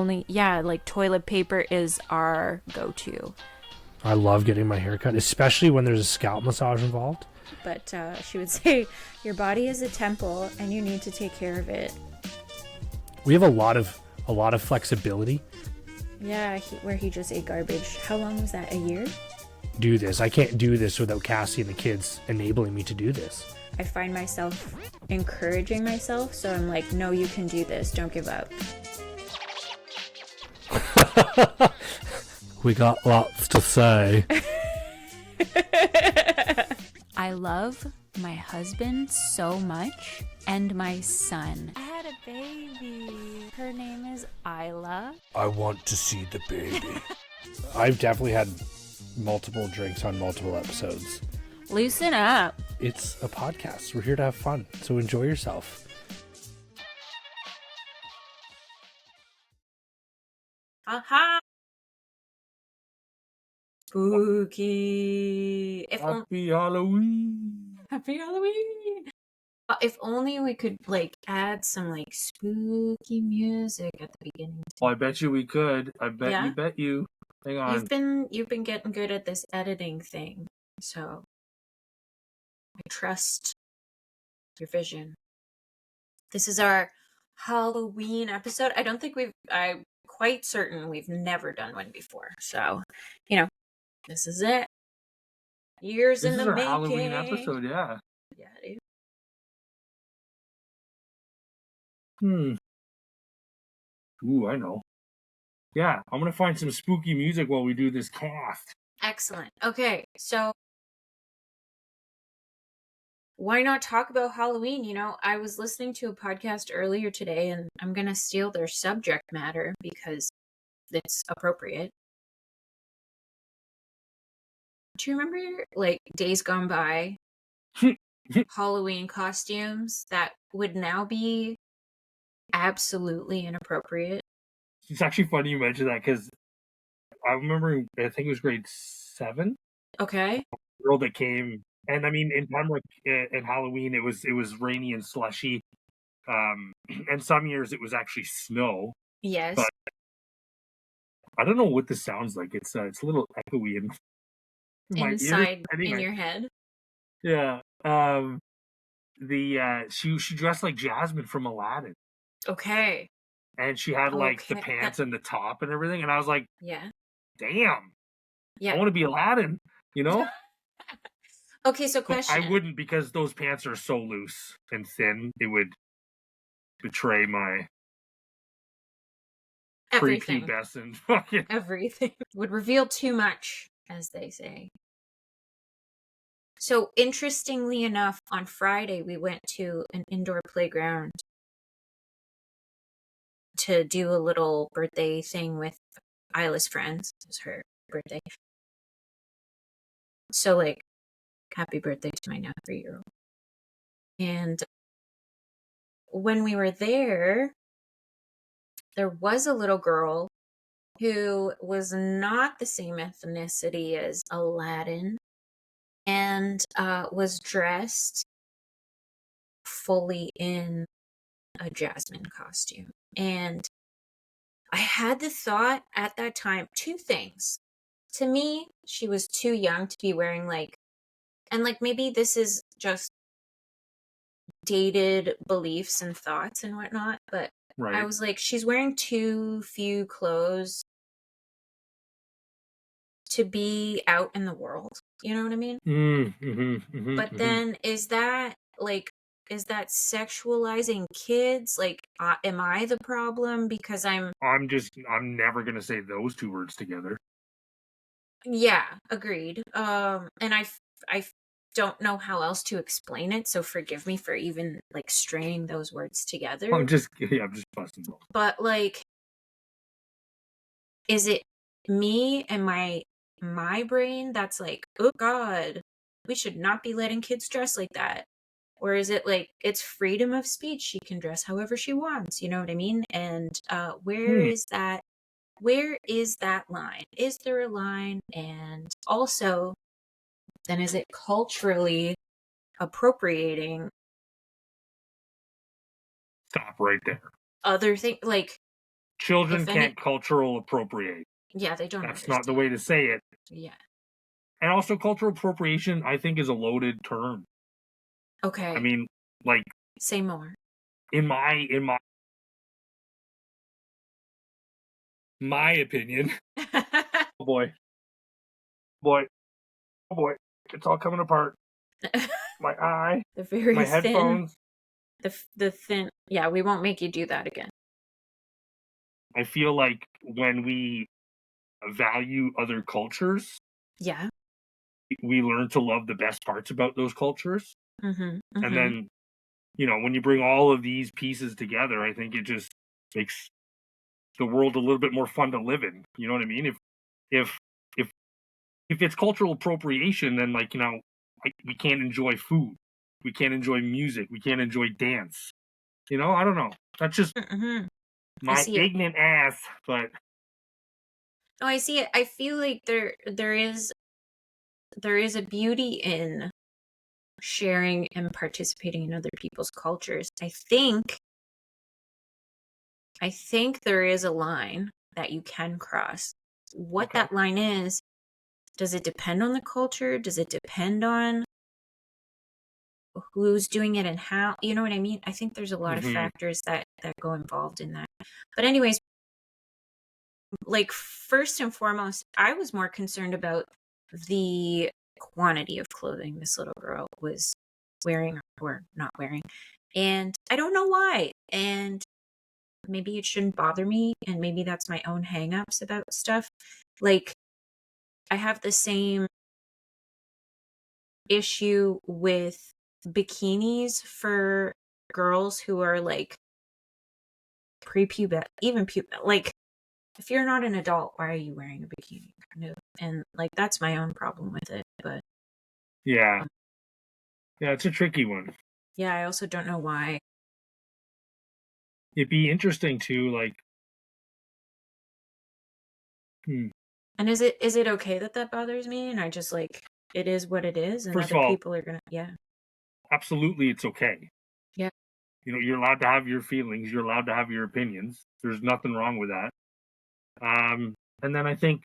only, yeah, like toilet paper is our go-to. I love getting my hair cut, especially when there's a scalp massage involved. But she would say, your body is a temple and you need to take care of it. We have a lot of flexibility. Yeah, where he just ate garbage. How long was that? A year? Do this. I can't do this without Cassie and the kids enabling me to do this. I find myself encouraging myself, so I'm like, no, you can do this. Don't give up. We got lots to say. I love my husband so much and my son. I had a baby. Her name is Isla. I want to see the baby. I've definitely had multiple drinks on multiple episodes. Loosen up. It's a podcast. We're here to have fun, so enjoy yourself. Aha! Spooky. Happy Halloween. Happy Halloween. If only we could add some spooky music at the beginning. Well, I bet you we could. I bet you. Hang on. You've been getting good at this editing thing, so I trust your vision. This is our Halloween episode. I'm quite certain we've never done one before. So, this is it. Years in the making. This is our Halloween episode, yeah. Yeah, dude. Ooh, I know. Yeah, I'm going to find some spooky music while we do this cast. Excellent. Okay, so why not talk about Halloween? I was listening to a podcast earlier today, and I'm going to steal their subject matter because it's appropriate. Do you remember, days gone by, Halloween costumes that would now be absolutely inappropriate? It's actually funny you mentioned that because I remember, I think it was grade 7. Okay. A girl that came, and I mean, in time in Halloween, it was rainy and slushy. And some years it was actually snow. Yes. But I don't know what this sounds like. It's a little echoey in my inside anyway. In your head. Yeah. She dressed like Jasmine from Aladdin. Okay. And she had the pants and the top and everything, and I was like, yeah, damn. Yeah. I want to be Aladdin, Okay, so question. But I wouldn't, because those pants are so loose and thin. It would betray my everything. Prepubescent fucking everything. Would reveal too much, as they say. So, interestingly enough, on Friday, we went to an indoor playground to do a little birthday thing with Isla's friends. It was her birthday. So, happy birthday to my now 3-year-old. And when we were there was a little girl who was not the same ethnicity as Aladdin and was dressed fully in a Jasmine costume. And I had the thought at that time, 2 things. To me, she was too young to be wearing and maybe this is just dated beliefs and thoughts and whatnot, but right. I was like, she's wearing too few clothes to be out in the world. You know what I mean? But then is that sexualizing kids? Am I the problem because I'm never going to say those 2 words together. Yeah, agreed. And I don't know how else to explain it, so forgive me for even stringing those words together. I'm just busting them. But is it me and my brain that's oh God, we should not be letting kids dress like that? Or is it it's freedom of speech, she can dress however she wants, you know what I mean? And where is that line? Is there a line? And also, then is it culturally appropriating? Stop right there. Other things Children If any, can't cultural appropriate. yeah, they don't That's not the understand. way to say it. Yeah. And also, cultural appropriation, I think, is a loaded term. Okay. I mean, like, say more. in my opinion, oh boy, boy, oh boy, it's all coming apart. My eye, The very my thin, headphones. the thin. Yeah, we won't make you do that again. I feel like when we value other cultures, Yeah. we learn to love the best parts about those cultures. Mm-hmm. And Mm-hmm. then, when you bring all of these pieces together, I think it just makes the world a little bit more fun to live in. You know what I mean? If if if it's cultural appropriation, then we can't enjoy food, we can't enjoy music, we can't enjoy dance. I don't know. That's just Mm-hmm. I my see it. ignorant ass, but No, I see it. I feel like there is a beauty in sharing and participating in other people's cultures. I think there is a line that you can cross. What okay. that line is, does it depend on the culture? Does it depend on who's doing it and how? You know what I mean? I think there's a lot of Mm-hmm. factors that go involved in that. But anyways, like first and foremost, I was more concerned about the quantity of clothing this little girl was wearing or not wearing. And I don't know why. And maybe it shouldn't bother me. And maybe that's my own hangups about stuff. Like, I have the same issue with bikinis for girls who are like prepubescent, even like, if you're not an adult, why are you wearing a bikini? Kind of, and like that's my own problem with it. But Yeah, it's a tricky one. yeah, I also don't know why. It'd be interesting to And is it okay that bothers me? And I just like it is what it is, and first other of all, people are gonna absolutely it's okay. yeah. You're allowed to have your feelings, you're allowed to have your opinions. There's nothing wrong with that. And then I think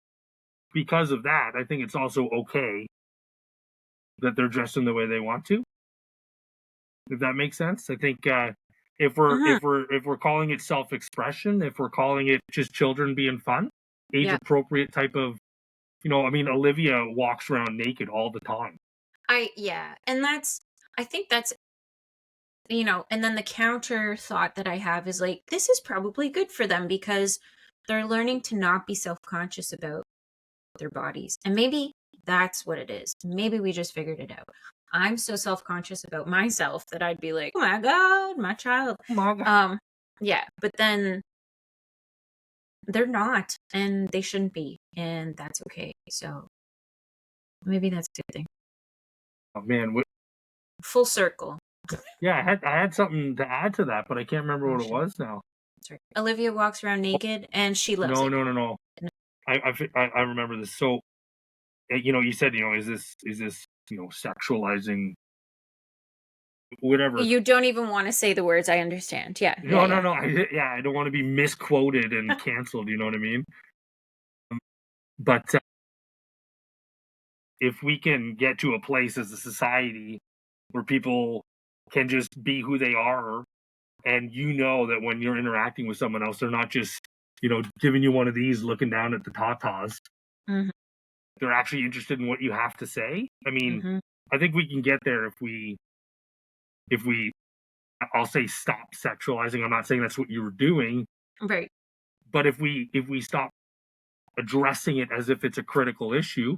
because of that, I think it's also okay that they're dressed in the way they want to. If that makes sense, I think if we're Mhm. if we're if we're calling it self-expression, if we're calling it just children being fun, age Yeah. appropriate type of, I mean, Olivia walks around naked all the time. And I think that's and then the counter thought that I have is like this is probably good for them because they're learning to not be self-conscious about their bodies. And maybe that's what it is. Maybe we just figured it out. I'm so self-conscious about myself that I'd be like, "Oh my god, my child." Oh my God. Yeah, but then they're not and they shouldn't be, and that's okay. So maybe that's a good thing. Oh man, Full circle. yeah, I had something to add to that, but I can't remember Oh what it shit. was now. That's right. Olivia walks around naked and she loves No, it. no, no, no. I remember this. So, you said, is this sexualizing whatever. You don't even want to say the words. I understand. Yeah, yeah, No, no, yeah. no. I don't want to be misquoted and canceled. You know what I mean? But if we can get to a place as a society where people can just be who they are, and that when you're interacting with someone else, they're not just giving you one of these, looking down at the tatas. Mhm. They're actually interested in what you have to say. I mean, Mhm. I think we can get there if we I'll say stop sexualizing. I'm not saying that's what you were doing, Right. but if we stop addressing it as if it's a critical issue,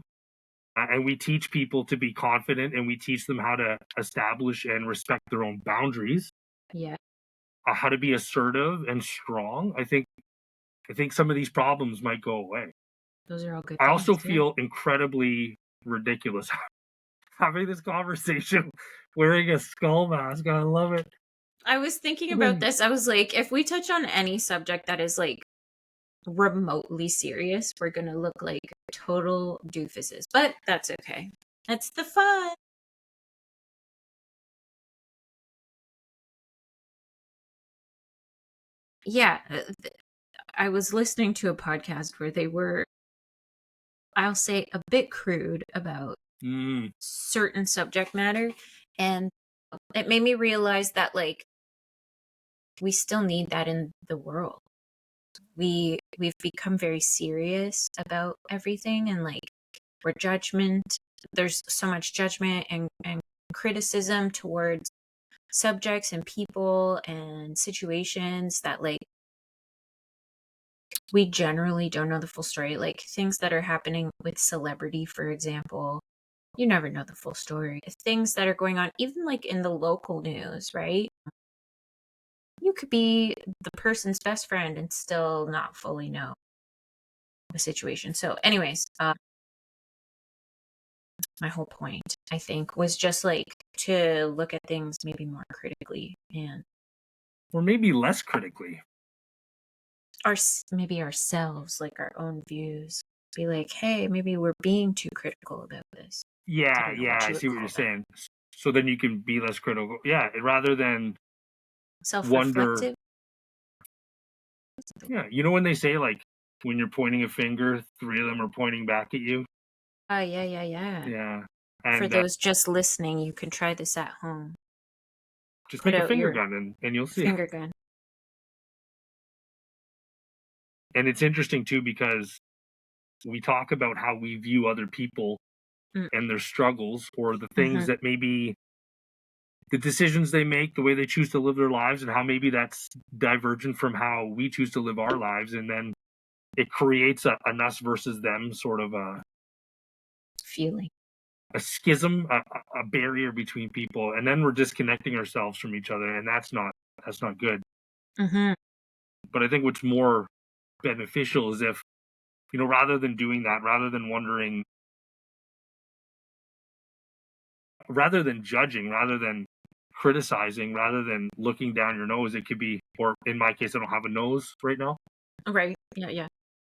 and we teach people to be confident, and we teach them how to establish and respect their own boundaries, Yeah. how to be assertive and strong, I think some of these problems might go away. Those are all good I things. also Yeah. feel incredibly ridiculous having this conversation wearing a skull mask. I love it. I was thinking about this. I was like, if we touch on any subject that is like remotely serious, we're going to look like total doofuses. But that's okay. That's the fun. Yeah. I was listening to a podcast where they were, I'll say, a bit crude about certain subject matter, and it made me realize that like we still need that in the world. We've become very serious about everything, and like there's so much judgment and criticism towards subjects and people and situations that like we generally don't know the full story. Like things that are happening with celebrity, for example, you never know the full story. Things that are going on even like in the local news, right? You could be the person's best friend and still not fully know the situation. So anyways, my whole point, I think, was just like to look at things maybe more critically, and or maybe less critically. Maybe ourselves, like our own views, be like, hey, maybe we're being too critical about this. Yeah, I see what you're saying. So then you can be less critical. Yeah, rather than self-reflective. Yeah, you know when they say like when you're pointing a finger, 3 of them are pointing back at you. Yeah. Yeah, For and those just listening, you can try this at home. just Put make a out finger your gun and you'll see. finger gun. And it's interesting too because we talk about how we view other people and their struggles, or the things that maybe the decisions they make, the way they choose to live their lives, and how maybe that's divergent from how we choose to live our lives. And then it creates an us versus them sort of a feeling, a schism, a barrier between people. And then we're disconnecting ourselves from each other. And that's not good. But I think what's more beneficial is if, you know, rather than doing that, rather than wondering, rather than judging, rather than criticizing, rather than looking down your nose, it could be, or in my case, I don't have a nose right now. Right. Yeah.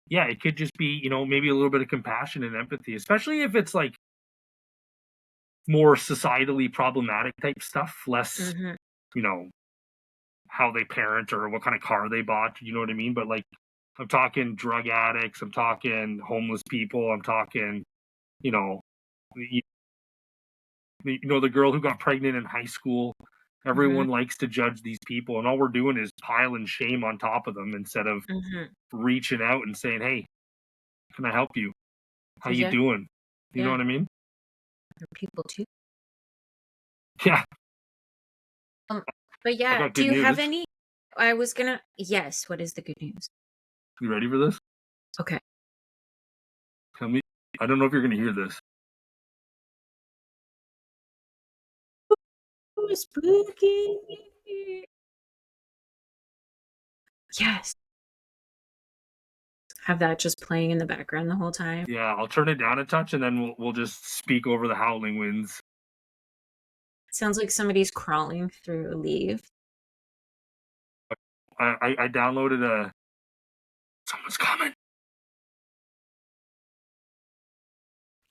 Yeah, it could just be, you know, maybe a little bit of compassion and empathy, especially if it's like more societally problematic type stuff, less, you know, how they parent or what kind of car they bought, you know what I mean? But like, I'm talking drug addicts, I'm talking homeless people, I'm talking, you know, the girl who got pregnant in high school. Everyone likes to judge these people, and all we're doing is piling shame on top of them instead of reaching out and saying, "Hey, can I help you? How you doing?" You know what I mean? Other people too. Yeah. But yeah, do you have any? I was gonna. Yes. What is the good news? You ready for this? Okay. Tell me. I don't know if you're gonna hear this. Spooky. Yes. Have that just playing in the background the whole time. Yeah, I'll turn it down a touch, and then we'll just speak over the howling winds. It sounds like somebody's crawling through a leaf. I downloaded a. Someone's coming.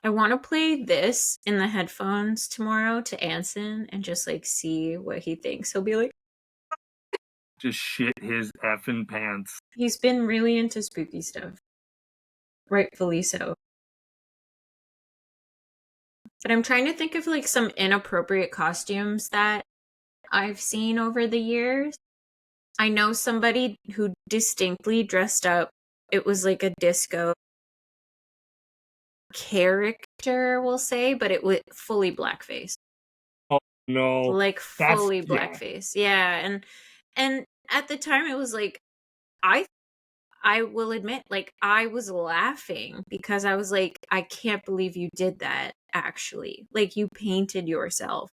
I want to play this in the headphones tomorrow to Anson and just like see what he thinks. He'll be like, just shit his effing pants. He's been really into spooky stuff. Rightfully so. But I'm trying to think of like some inappropriate costumes that I've seen over the years. I know somebody who distinctly dressed up. It was like a disco character, we'll say, but it was fully blackface. Oh no. Like fully blackface. Yeah. And at the time it was like I will admit, like, I was laughing because I was like, I can't believe you did that, actually. Like, you painted yourself.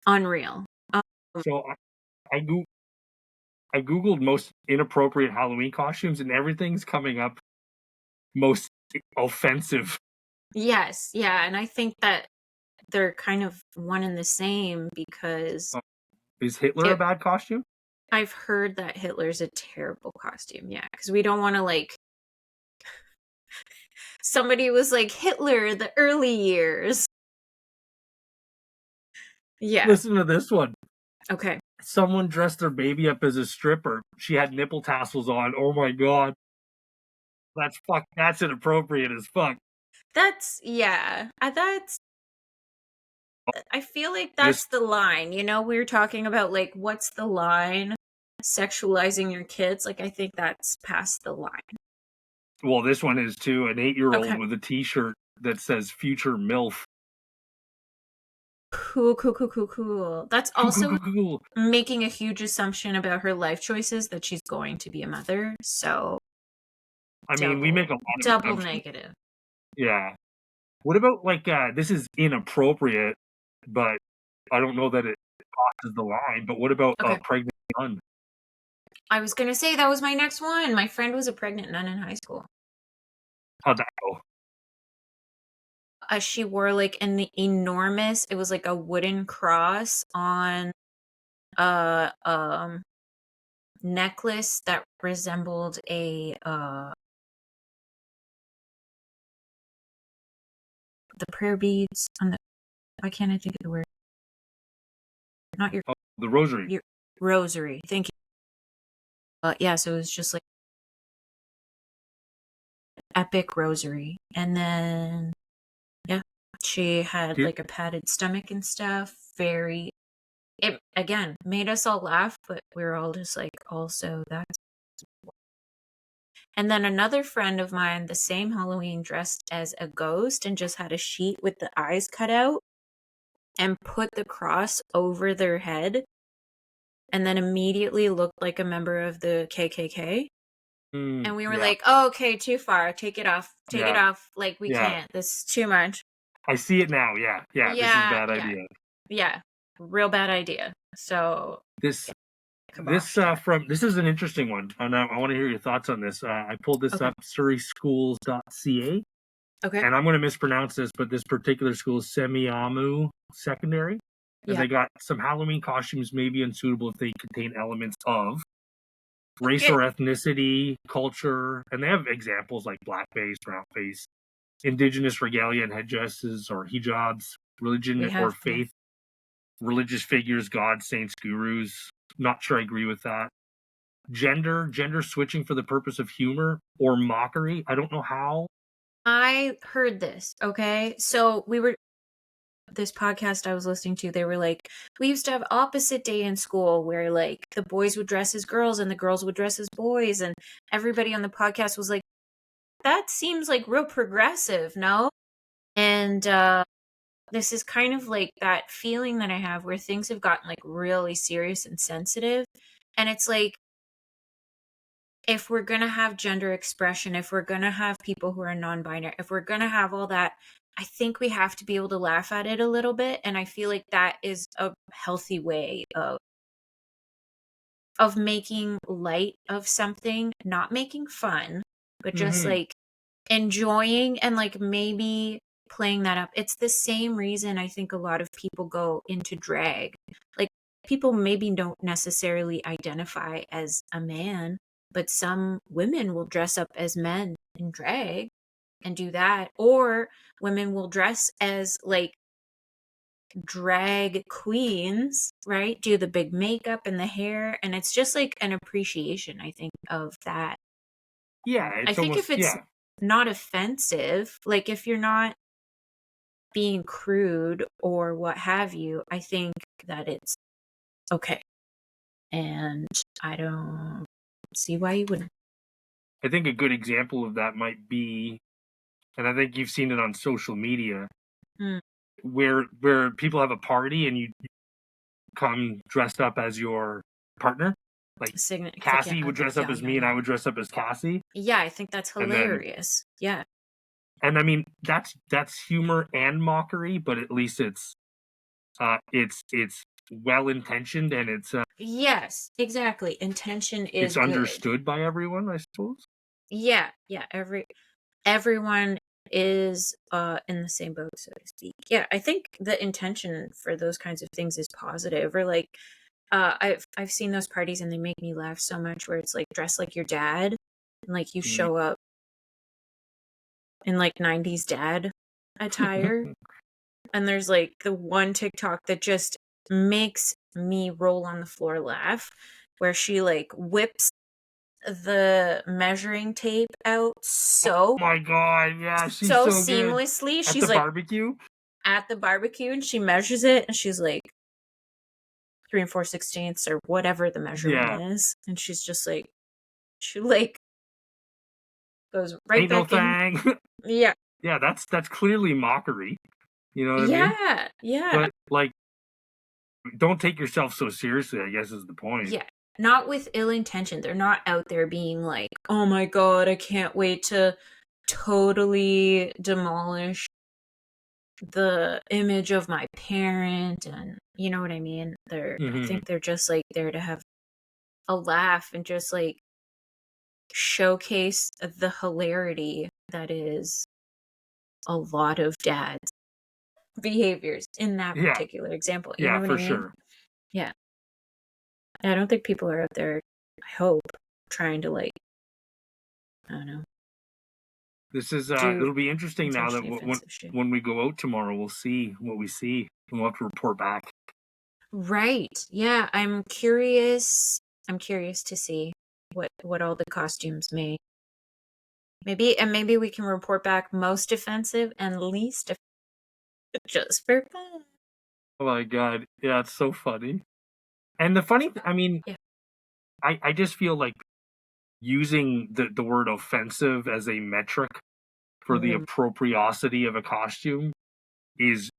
Unreal. So I Googled most inappropriate Halloween costumes, and everything's coming up most offensive. Yes, yeah, and I think that they're kind of one and the same because... Is Hitler a bad costume? I've heard that Hitler's a terrible costume, yeah, because we don't want to, like... Somebody was like, Hitler, the early years. Yeah. Listen to this one. Okay. someone dressed their baby up as a stripper. She had nipple tassels on. Oh my god. That's inappropriate as fuck. That's yeah. That's I feel like This that's the line. You know, we were talking about like what's the line? Sexualizing your kids. Like I think that's past the line. well, this one is too an 8-year-old Okay. with a t-shirt that says future MILF. Cool, cool, cool, cool, cool. That's Cool, cool, also cool, cool. making a huge assumption about her life choices that she's going to be a mother. So I mean, we double make a lot of double assumptions. negative. Yeah. What about like this is inappropriate, but I don't know that it crosses the line. But what about a Okay. pregnant nun? I was gonna say that was my next one. My friend was a pregnant nun in high school. How'd that go? She wore like an enormous, it was like a wooden cross on a necklace that resembled a the prayer beads on the, why can't I think of the word? Not your Oh, the rosary. your rosary. Thank you. Yeah, so it was just like epic rosary. And then yeah, she had Here, like a padded stomach and stuff. Very, it again made us all laugh, but we were all just like, also that's. And then another friend of mine, the same Halloween, dressed as a ghost and just had a sheet with the eyes cut out and put the cross over their head and then immediately looked like a member of the KKK. And we were yeah, like, oh, okay, too far. Take it off. Take it yeah, off. Like, we yeah. can't. This is too much. I see it now. Yeah, yeah. This is a Yeah, bad yeah, idea. yeah. Real bad idea. So, This kibosh. this is an interesting one, and I want to hear your thoughts on this. I pulled this Okay. up, surreyschools.ca, Okay. and I'm going to mispronounce this, but this particular school is Semiamu Secondary, and Yeah. they got some Halloween costumes may be unsuitable if they contain elements of race Okay. or ethnicity, culture, and they have examples like blackface, brownface, indigenous regalia and headdresses or hijabs, We religion or have, yeah. faith, religious figures, gods, saints, gurus. Not sure I agree with that. Gender switching for the purpose of humor or mockery. I don't know how. I heard this. Okay. So this podcast I was listening to, they were like, we used to have opposite day in school where like the boys would dress as girls and the girls would dress as boys. And everybody on the podcast was like, that seems like real progressive, no? And this is kind of like that feeling that I have where things have gotten like really serious and sensitive. And it's like, if we're going to have gender expression, if we're going to have people who are non binary, if we're going to have all that, I think we have to be able to laugh at it a little bit. And I feel like that is a healthy way of making light of something, not making fun, but just Mm-hmm. like enjoying and like maybe playing that up. It's the same reason I think a lot of people go into drag. Like people maybe don't necessarily identify as a man, but some women will dress up as men in drag and do that. Or women will dress as like drag queens, right? Do the big makeup and the hair. And it's just like an appreciation, I think, of that. Yeah, I it's think almost if it's not offensive, like if you're not being crude or what have you, I think that it's okay. And I don't see why you wouldn't. I think a good example of that might be, and I think you've seen it on social media, Mm, where people have a party and you come dressed up as your partner. Like significant Cassie would other. dress up Yeah, as yeah, me, and yeah. I would dress up as Cassie, Yeah, I think that's and then hilarious. Yeah. and I mean that's humor and mockery, but at least it's well intentioned and Yes, exactly. Intention it's is good. understood by everyone, I suppose. Yeah, yeah. Everyone is in the same boat, so to speak. Yeah, I think the intention for those kinds of things is positive. Or like I've seen those parties and they make me laugh so much where it's like dress like your dad and like you Mm. show up in like 90s dad attire and there's like the one TikTok that just makes me roll on the floor laugh, where she like whips the measuring tape out Oh my god, yeah, she's so so good. seamlessly. At She's the like barbecue? at the barbecue and she measures it and she's like 3 and 4/16 or whatever the measurement Yeah. is. And she's just like, she like goes right Ain't no back in. thing. Yeah. Yeah, that's clearly mockery. You know what I mean? Yeah. Yeah. But like, don't take yourself so seriously, I guess is the point. Yeah. Not with ill intention. They're not out there being like, oh my God, I can't wait to totally demolish the image of my parent. And you know what I mean? I Hmm. think they're just like there to have a laugh and just like showcase the hilarity that is a lot of dads' behaviors in that Yeah, particular example. You yeah, know what I for mean? sure. Yeah. I don't think people are out there, I hope, trying to like, I don't know, This is do it'll be interesting now that intentionally offensive shit. when we go out tomorrow, we'll see what we see and we'll have to report back. Right. Yeah, I'm curious. I'm curious to see what all the costumes made. Maybe we can report back most offensive and least just for fun. Oh my god, yeah, it's so funny. And the funny, I mean, Yeah. I just feel like using the word offensive as a metric for the Mhm. appropriosity of a costume is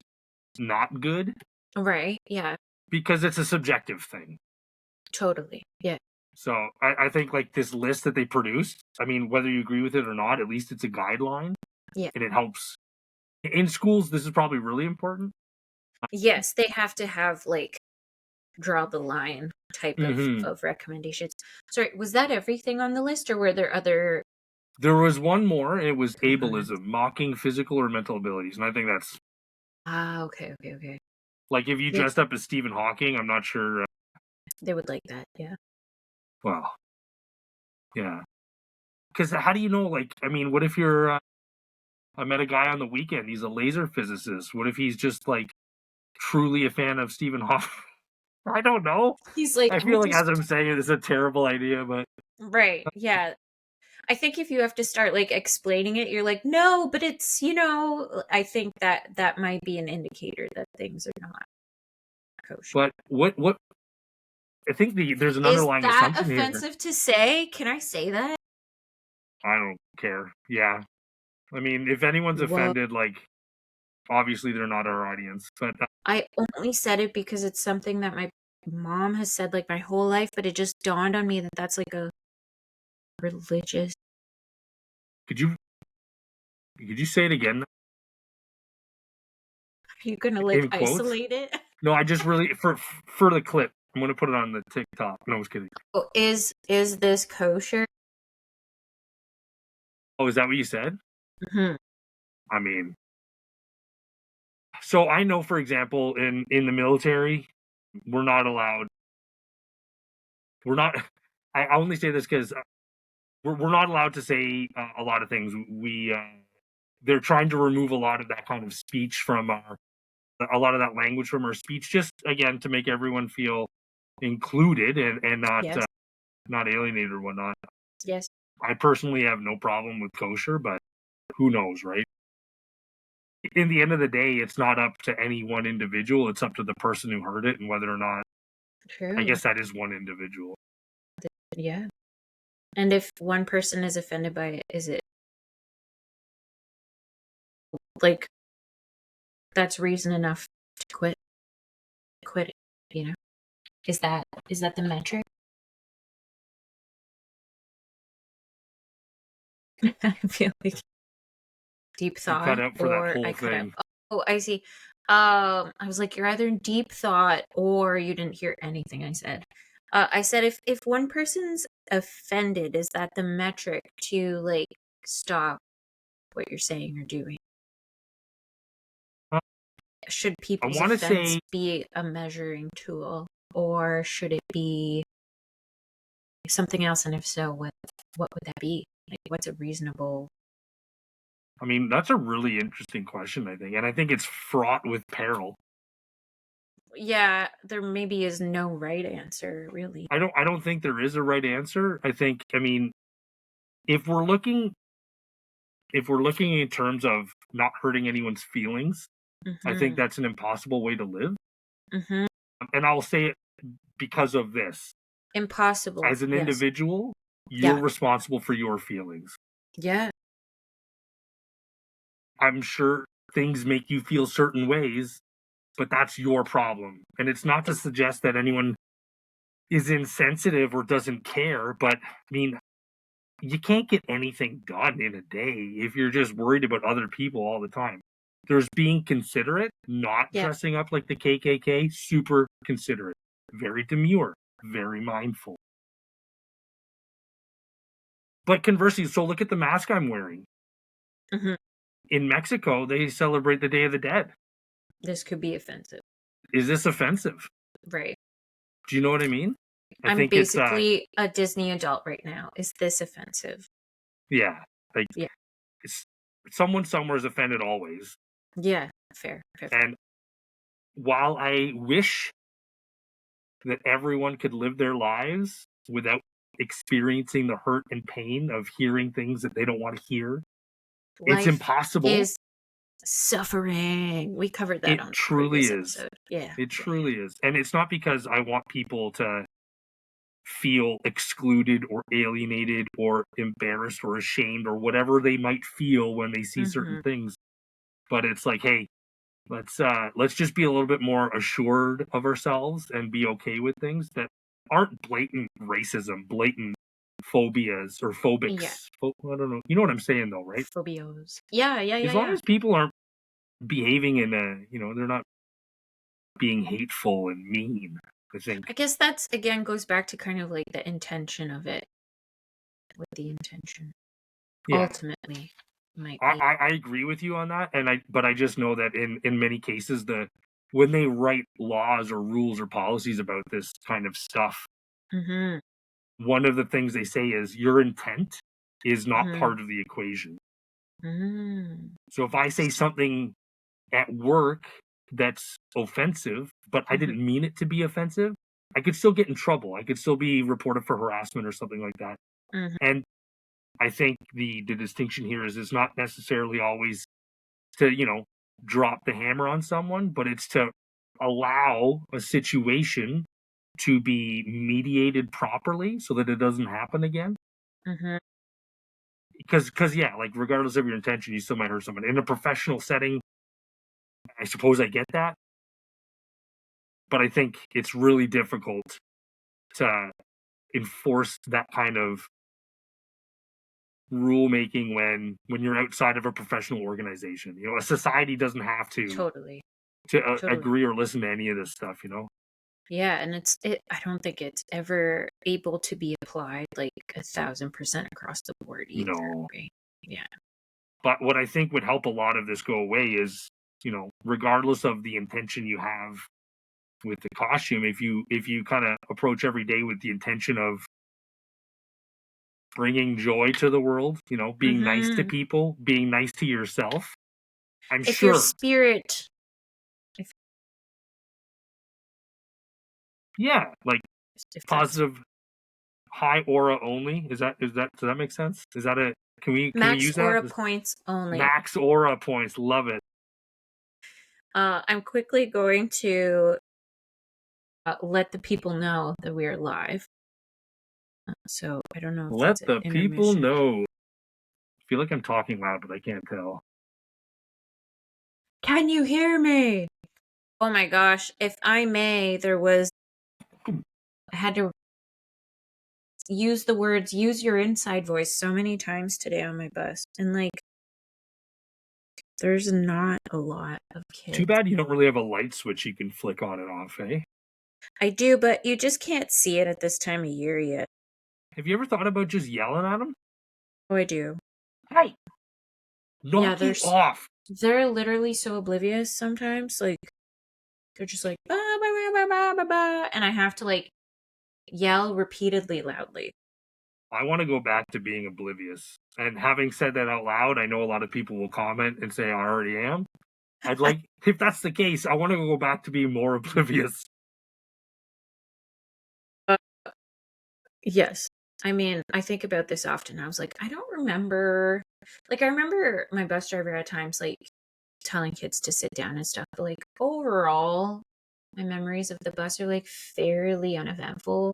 not good Right. Yeah. because it's a subjective thing. Totally. Yeah. So I think like this list that they produced, I mean, whether you agree with it or not, at least it's a guideline Yeah. and it helps. In schools, this is probably really important. Yes, they have to have like draw the line type Hmm. of recommendations. Sorry, was that everything on the list or were there other There was one more, and it was components? ableism, mocking physical or mental abilities. And I think that's Ah, okay, okay, okay. like if you Yeah, dressed up as Stephen Hawking, I'm not sure. they would like that. Yeah. Well, yeah. Because how do you know? Like, I mean, what if you're I met a guy on the weekend. He's a laser physicist. What if he's just like truly a fan of Stephen Hawking? I don't know. He's like, I I feel like as just I'm saying it, it's a terrible idea, but right. Yeah. I think if you have to start like explaining it, you're like, no, but it's, I think that might be an indicator that things are not kosher. what I think there's an Is underlying that assumption here. offensive to say? Can I say that? I don't care. Yeah, I mean, if anyone's Whoa. offended, like obviously they're not our audience. But I only said it because it's something that my mom has said like my whole life, but it just dawned on me that that's like a religious. could you say it again Are you gonna like in quotes? isolate it? No, I just really for the clip. I'm gonna put it on the TikTok. No, I was kidding. Oh, is this kosher? Oh, is that what you said? Hmm. I mean, so I know, for example, in the military, we're not allowed. We're not. I only say this because we're not allowed to say a lot of things. They're trying to remove a lot of that kind of speech from a lot of that language from our speech, just again to make everyone feel included and Yes. not alienated or whatnot. Yes. I personally have no problem with kosher, but who knows, right? In the end of the day, it's not up to any one individual. It's up to the person who heard it and whether or not. I True. guess that is one individual. Yeah. And if one person is offended by it, is it like that's reason enough to quit? Quit it, you know? Is that the metric? I feel like deep You cut thought out for that or whole I cut out. thing. Oh, I see. I was like, you're either in deep thought or you didn't hear anything I said. I said if one person's offended, is that the metric to like stop what you're saying or doing? Uh, Should I people's want to offense say be a measuring tool, or should it be something else? And if so, what would that be? Like, what's a reasonable? I mean, that's a really interesting question, I think. And I think it's fraught with peril. Yeah, there maybe is no right answer, really. I don't think there is a right answer. I mean, if we're looking in terms of not hurting anyone's feelings, I think Mm-hmm. that's an impossible way to live. Mm-hmm. And I'll say it because of this. Impossible. As an Yes. individual, you're Yeah. responsible for your feelings. Yeah. I'm sure things make you feel certain ways, but that's your problem. And it's not to It's suggest that anyone is insensitive or doesn't care, but I mean, you can't get anything done in a day if you're just worried about other people all the time. There's being considerate, not yeah. dressing up like the KKK, super considerate, very demure, very mindful. But conversely, so look at the mask I'm wearing. Mm-hmm. In Mexico, they celebrate the Day of the Dead. This could be offensive. Is this offensive? Right. Do you know what I mean? I I'm think it's basically a Disney adult right now. Is this offensive? yeah, like Yeah. it's someone somewhere is offended always. Yeah. Fair. Fair. Fair. And while I wish that everyone could live their lives without experiencing the hurt and pain of hearing things that they don't want to hear, it's Life impossible. is suffering. We covered that It on the truly previous is. episode. Yeah. It Yeah. truly is. And it's not because I want people to feel excluded or alienated or embarrassed or ashamed or whatever they might feel when they see certain Mm-hmm. things. But it's like, hey, let's just be a little bit more assured of ourselves and be okay with things that aren't blatant racism, blatant phobias or Yeah. phobics. I don't know. You know what I'm saying though, right? Phobios. Yeah. Yeah. Yeah. As long Yeah. as people aren't behaving in they're not being hateful and mean. I think. I guess that's again goes back to kind of like the intention of it. What the intention Yeah, ultimately might be. I agree with you on that, but I just know that in many cases when they write laws or rules or policies about this kind of stuff, Mm-hmm. one of the things they say is your intent is not Mm-hmm. part of the equation. Mm-hmm. So if I say something at work that's offensive, but I Mm-hmm. didn't mean it to be offensive, I could still get in trouble. I could still be reported for harassment or something like that. Mm-hmm. And I think the distinction here is it's not necessarily always to, drop the hammer on someone, but it's to allow a situation to be mediated properly so that it doesn't happen again. Mm-hmm. Because yeah, like regardless of your intention, you still might hurt someone. In a professional setting, I suppose I get that, but I think it's really difficult to enforce that kind of rule making when you're outside of a professional organization. A society doesn't have to Totally. Totally. agree or listen to any of this stuff. Yeah, and I don't think it's ever able to be applied like 1,000% across the board either. No. Right? Yeah. But what I think would help a lot of this go away is, regardless of the intention you have with the costume, if you kind of approach every day with the intention of bringing joy to the world, being nice to Mm-hmm. people, being nice to yourself, I'm If your sure. spirit, if Yeah, like if that's positive high aura only. Is that does that make sense? Is that a can we max use that? aura points only. Max aura points. Love it. I'm quickly going to let the people know that we are live. So I don't know if Let that's an the people intermission. know. I feel like I'm talking loud, but I can't tell. Can you hear me? Oh my gosh. If I may, I had to use the words use your inside voice so many times today on my bus. And like, there's not a lot of Too kids. bad you don't really have a light switch you can flick on and off, eh? I do, but you just can't see it at this time of year yet. Have you ever thought about just yelling at them? Oh, I do. Hey, Yeah, knock it off. they're literally so oblivious sometimes. Like, they're just like, ba, ba, ba, ba, ba, ba, ba, and I have to like yell repeatedly loudly. I want to go back to being oblivious. And having said that out loud, I know a lot of people will comment and say I already am. I'd like, if that's the case, I want to go back to being more oblivious. Yes. I mean, I think about this often. I was like, I don't remember. Like, I remember my bus driver at times, like, telling kids to sit down and stuff. But, like, overall, my memories of the bus are, like, fairly uneventful.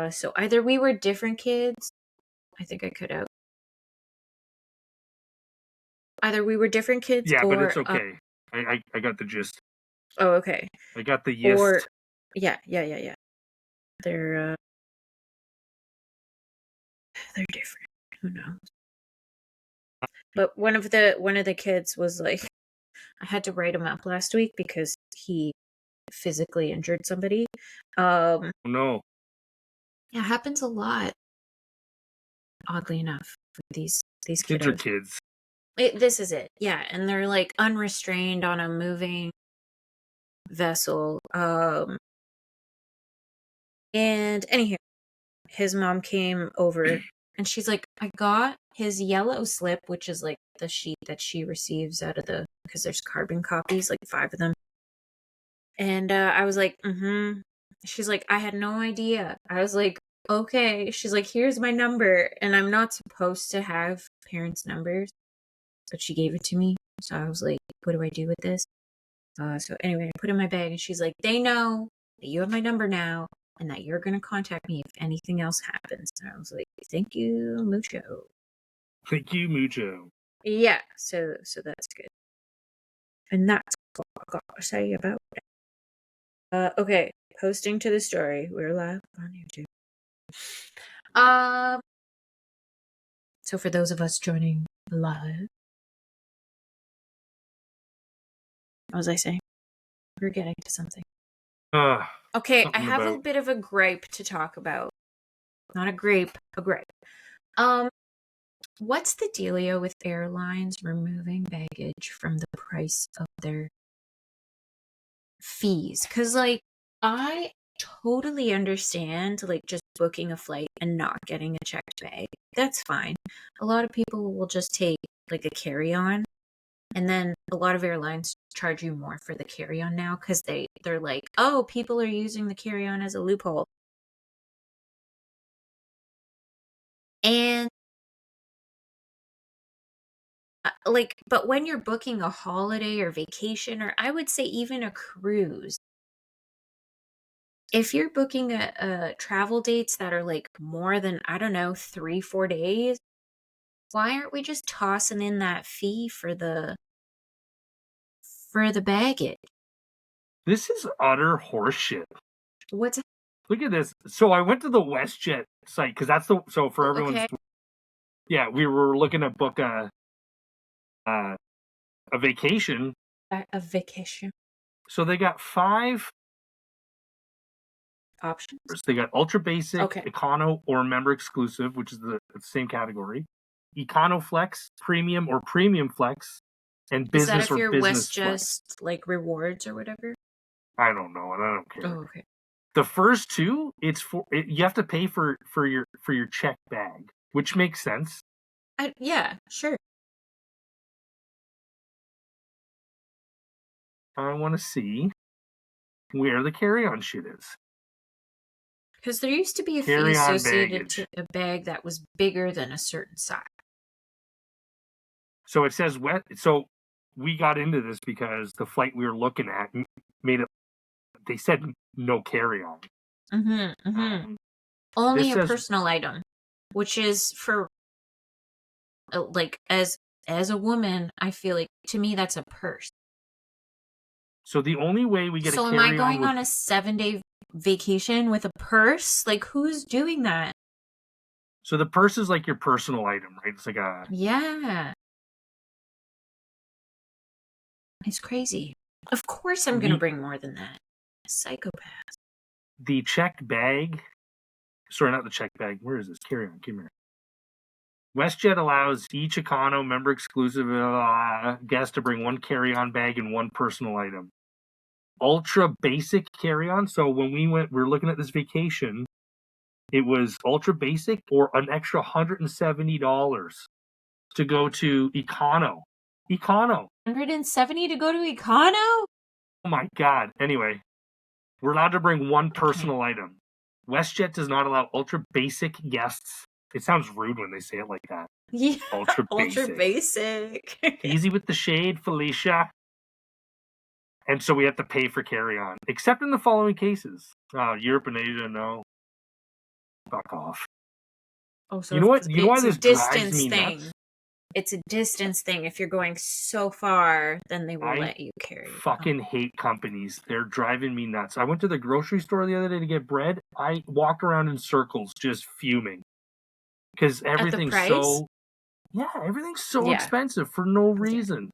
So either we were different kids. I think I could have. Either we were different kids Yeah, but it's or. okay. I got the gist. Oh, okay. I got the Or. gist. Yeah. They're different. Who knows? But one of the kids was like, I had to write him up last week because he physically injured somebody. Oh, no. It happens a lot, oddly enough, with these Kids are kiddos. kids. This is it, yeah, and they're like unrestrained on a moving vessel. And anyhow, his mom came over and she's like, I got his yellow slip, which is like the sheet that she receives out of because there's carbon copies, like 5 of them. And I was like, mm-hmm. She's like, I had no idea. I was like, okay. She's like, here's my number. And I'm not supposed to have parents' numbers, but she gave it to me. So I was like, what do I do with this? So anyway, I put it in my bag and she's like, they know that you have my number now and that you're going to contact me if anything else happens. And I was like, thank you, mucho. Thank you, mucho. Yeah, so that's good. And that's what I got to say about it. Okay, posting to the story. We're live on YouTube. So for those of us joining live, what was I saying? We're getting to something. Okay, I have a bit of a gripe to talk about. Not a grape, a gripe. What's the dealio with airlines removing baggage from the price of their fees? Because, like, I totally understand, like, just booking a flight and not getting a checked bag. That's fine. A lot of people will just take, like, a carry-on. And then a lot of airlines charge you more for the carry-on now because they're like, oh, people are using the carry-on as a loophole. And like, but when you're booking a holiday or vacation, or I would say even a cruise, if you're booking a travel dates that are like more than, I don't know, 3-4 days, why aren't we just tossing in that fee for the baggage? This is utter horseshit. What's Look at this. So I went to the WestJet site because that's so for everyone's. okay. Yeah, we were looking to book a vacation. A vacation So they got 5 options. They got ultra basic, Okay. econo, or member exclusive, which is the same category. Econo flex, premium, or premium flex, and business or business flex. Just like rewards or whatever? I don't know, and I don't care. Oh, okay. The first 2, you have to pay for your check bag, which makes sense. Yeah, sure. I want to see where the carry-on shit is. Because there used to be a fee associated to a bag that was bigger than a certain size. So it says so we got into this because the flight we were looking at made it. They said no carry-on. Only a personal item, which is for like as a woman, I feel like to me that's a purse. So the only way we get so a carry-on. So am I going on a 7-day vacation with a purse? Like, who's doing that? So the purse is like your personal item, right? It's like a. Yeah. It's crazy. Of course I'm going to bring more than that. A psychopath. The checked bag. Sorry, not the checked bag. Where is this? Carry-on. Come here. WestJet allows each econo member exclusive guest to bring 1 carry-on bag and 1 personal item. Ultra basic carry-on. So when we were looking at this vacation, it was ultra basic or an extra $170 to go to econo. Econo. $170 to go to Econo? Oh my god. Anyway, we're allowed to bring one personal item. WestJet does not allow ultra basic guests. It sounds rude when they say it like that. Yeah. Ultra basic. Easy with the shade, Felicia. And so we have to pay for carry-on, except in the following cases. Europe and Asia, no. Fuck off. Oh, so You know what? You know why it's a this drives distance me thing. nuts? It's a distance thing. If you're going so far, then they will let you carry. Fucking hate companies. They're driving me nuts. I went to the grocery store the other day to get bread. I walked around in circles just fuming. Because everything's so... Yeah, everything's so expensive for no reason.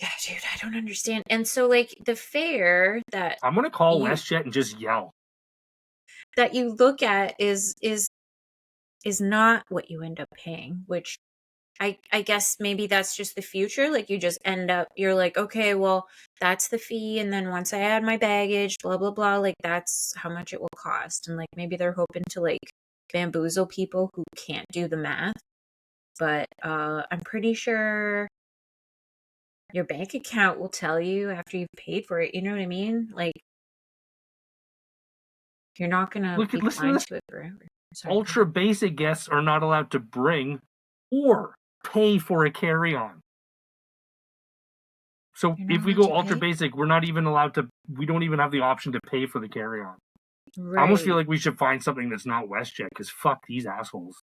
Yeah, dude, I don't understand. And so, like, the fare that... I'm going to call WestJet and just yell. That you look at is not what you end up paying, which I guess maybe that's just the future. Like, you just end up, you're like, okay, well, that's the fee. And then once I add my baggage, blah, blah, blah, like, that's how much it will cost. And, like, maybe they're hoping to, like, bamboozle people who can't do the math. But I'm pretty sure your bank account will tell you after you've paid for it. You know what I mean? Like, you're not going to be blind to it forever. Ultra basic guests are not allowed to bring or pay for a carry-on. So if we go ultra basic, we're not even allowed to, we don't even have the option to pay for the carry-on. Right. I almost feel like we should find something that's not WestJet, because fuck these assholes.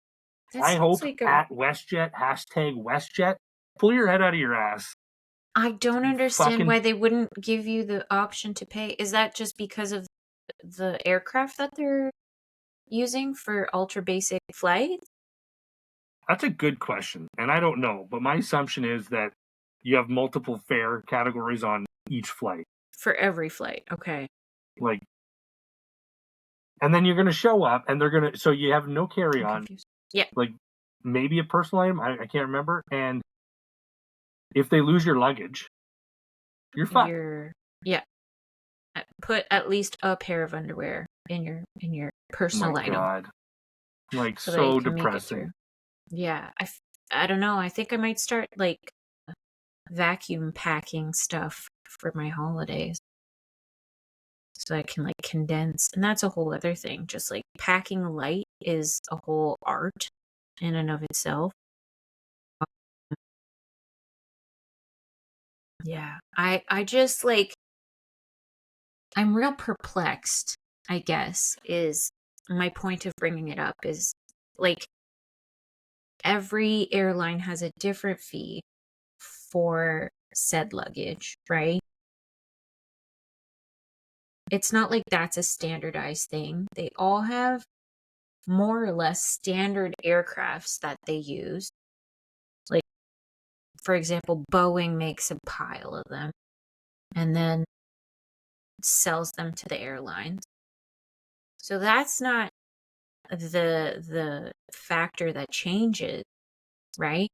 I hope like at WestJet, #WestJet, pull your head out of your ass. I don't understand why they wouldn't give you the option to pay. Is that just because of the aircraft that they're using for ultra basic flights? That's a good question, and I don't know, but my assumption is that you have multiple fare categories on each flight. For every flight, okay. Like, and then you're going to show up, and they're going to, so you have no carry-on. Yeah. Like, maybe a personal item, I can't remember, and if they lose your luggage, you're fucked. Yeah. Put at least a pair of underwear in your personal item. God. Like, so depressing. Yeah, I don't know. I think I might start, like, vacuum packing stuff for my holidays. So I can, like, condense. And that's a whole other thing. Just, like, packing light is a whole art in and of itself. Yeah. I just, like, I'm real perplexed, I guess, is my point of bringing it up is, like, every airline has a different fee for said luggage, right? It's not like that's a standardized thing. They all have more or less standard aircrafts that they use. Like, for example, Boeing makes a pile of them and then sells them to the airlines. So that's not the factor that changes, right?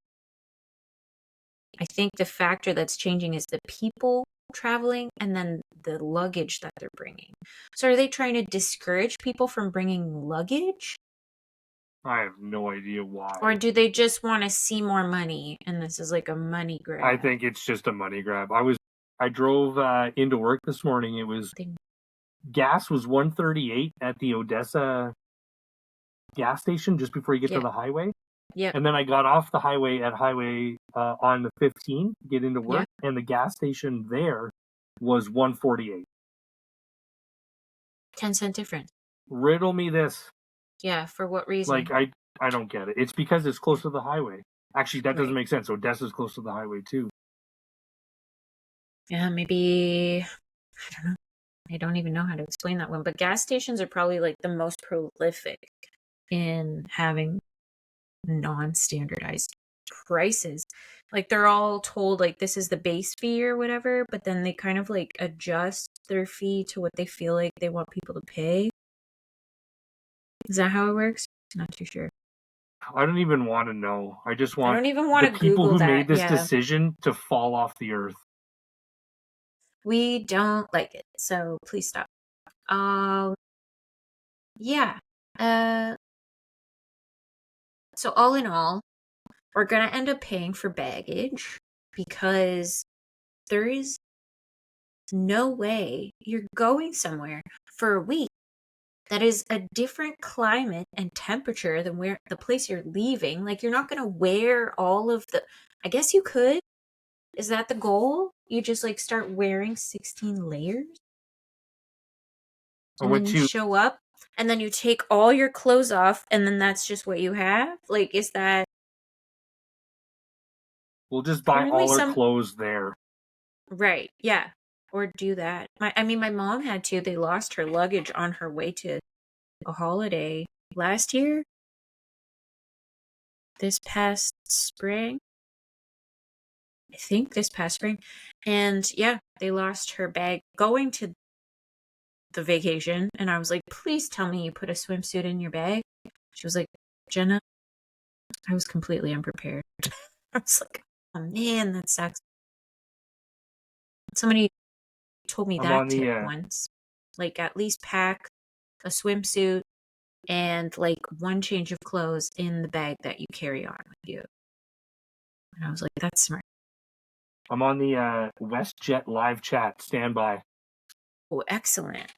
I think the factor that's changing is the people traveling and then the luggage that they're bringing. So are they trying to discourage people from bringing luggage? I have no idea why. Or do they just want to see more money and this is like a money grab? I think it's just a money grab. I drove into work this morning. It was gas was $1.38 at the Odessa gas station just before you get to the highway. Yeah. And then I got off the highway at highway on the 15 to get into work, and the gas station there was $1.48. 10-cent difference. Riddle me this. Yeah, for what reason? Like, I don't get it. It's because it's close to the highway. Actually, that doesn't make sense. Odessa's close to the highway too. Yeah, maybe, I don't know. I don't even know how to explain that one. But gas stations are probably like the most prolific in having non-standardized prices. Like, they're all told like this is the base fee or whatever, but then they kind of like adjust their fee to what they feel like they want people to pay. Is that how it works? Not too sure. I don't even want to know. I just want I don't even want the to Google people who that. made this decision to fall off the earth. We don't like it, so please stop. Yeah. So all in all, we're gonna end up paying for baggage. because there is no way you're going somewhere for a week that is a different climate and temperature than where the place you're leaving. Like, you're not going to wear all of the, I guess you could. Is that the goal? You just like start wearing 16 layers Or and then what you you show up and then you take all your clothes off and then that's just what you have? Like, is that will just buy apparently all our some clothes there. right, yeah. Or do that. My mom had to. They lost her luggage on her way to a holiday last year, this past spring. I think this past spring. And yeah, they lost her bag going to the vacation. And I was like, please tell me you put a swimsuit in your bag. She was like, Jenna, I was completely unprepared. I was like, oh man, that sucks. Somebody told me I'm that on tip the once. Like, at least pack a swimsuit and like one change of clothes in the bag that you carry on with you. And I was like, that's smart. I'm on the WestJet live chat. Stand by. Oh, excellent.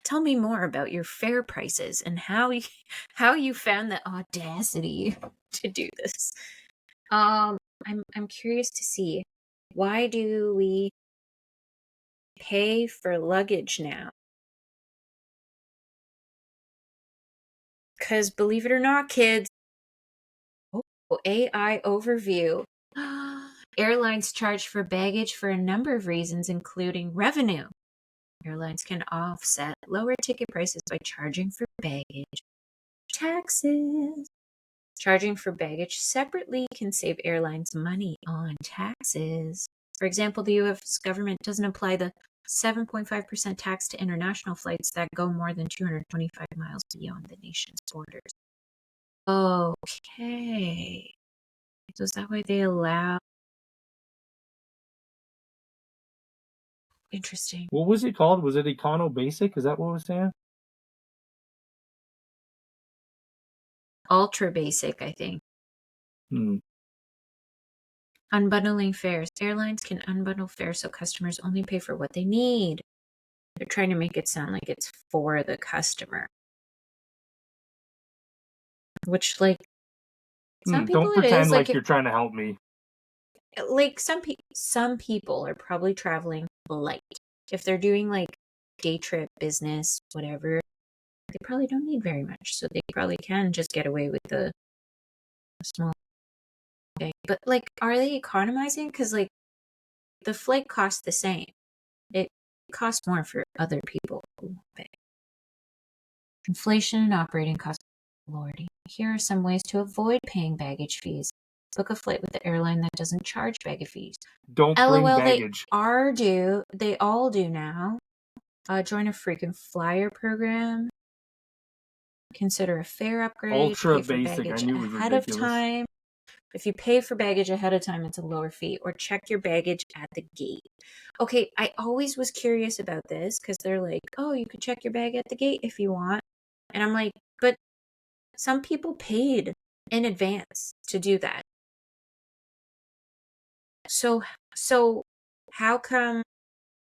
Tell me more about your fare prices and how you found the audacity to do this. I'm curious to see, why do we pay for luggage now? Because believe it or not, kids, oh, AI overview. Airlines charge for baggage for a number of reasons, including revenue. Airlines can offset lower ticket prices by charging for baggage. Taxes. Charging for baggage separately can save airlines money on taxes. For example, the U.S. government doesn't apply the 7.5% tax to international flights that go more than 225 miles beyond the nation's borders. Okay. So is that why they allow? Interesting. What was it called? Was it Econo Basic? Is that what it was saying? Ultra basic, I think. Unbundling fares. Airlines can unbundle fares so customers only pay for what they need. They're trying to make it sound like it's for the customer. Which, like, some people Don't it is. pretend like you're trying to help me. Like, some people are probably traveling light. If they're doing like day trip business, whatever, they probably don't need very much. So they probably can just get away with the small bag. But like, are they economizing? Because like the flight costs the same. It costs more for other people. Inflation and operating costs. Lordy. Here are some ways to avoid paying baggage fees. Book a flight with the airline that doesn't charge baggage fees. Don't bring LOL, baggage. they all do now. Join a freaking flyer program. Consider a fare upgrade. Ultra Pay for basic. I baggage knew it was ahead of ridiculous. time. If you pay for baggage ahead of time, it's a lower fee. Or check your baggage at the gate. Okay, I always was curious about this because they're like, oh, you can check your bag at the gate if you want. And I'm like, but some people paid in advance to do that. So how come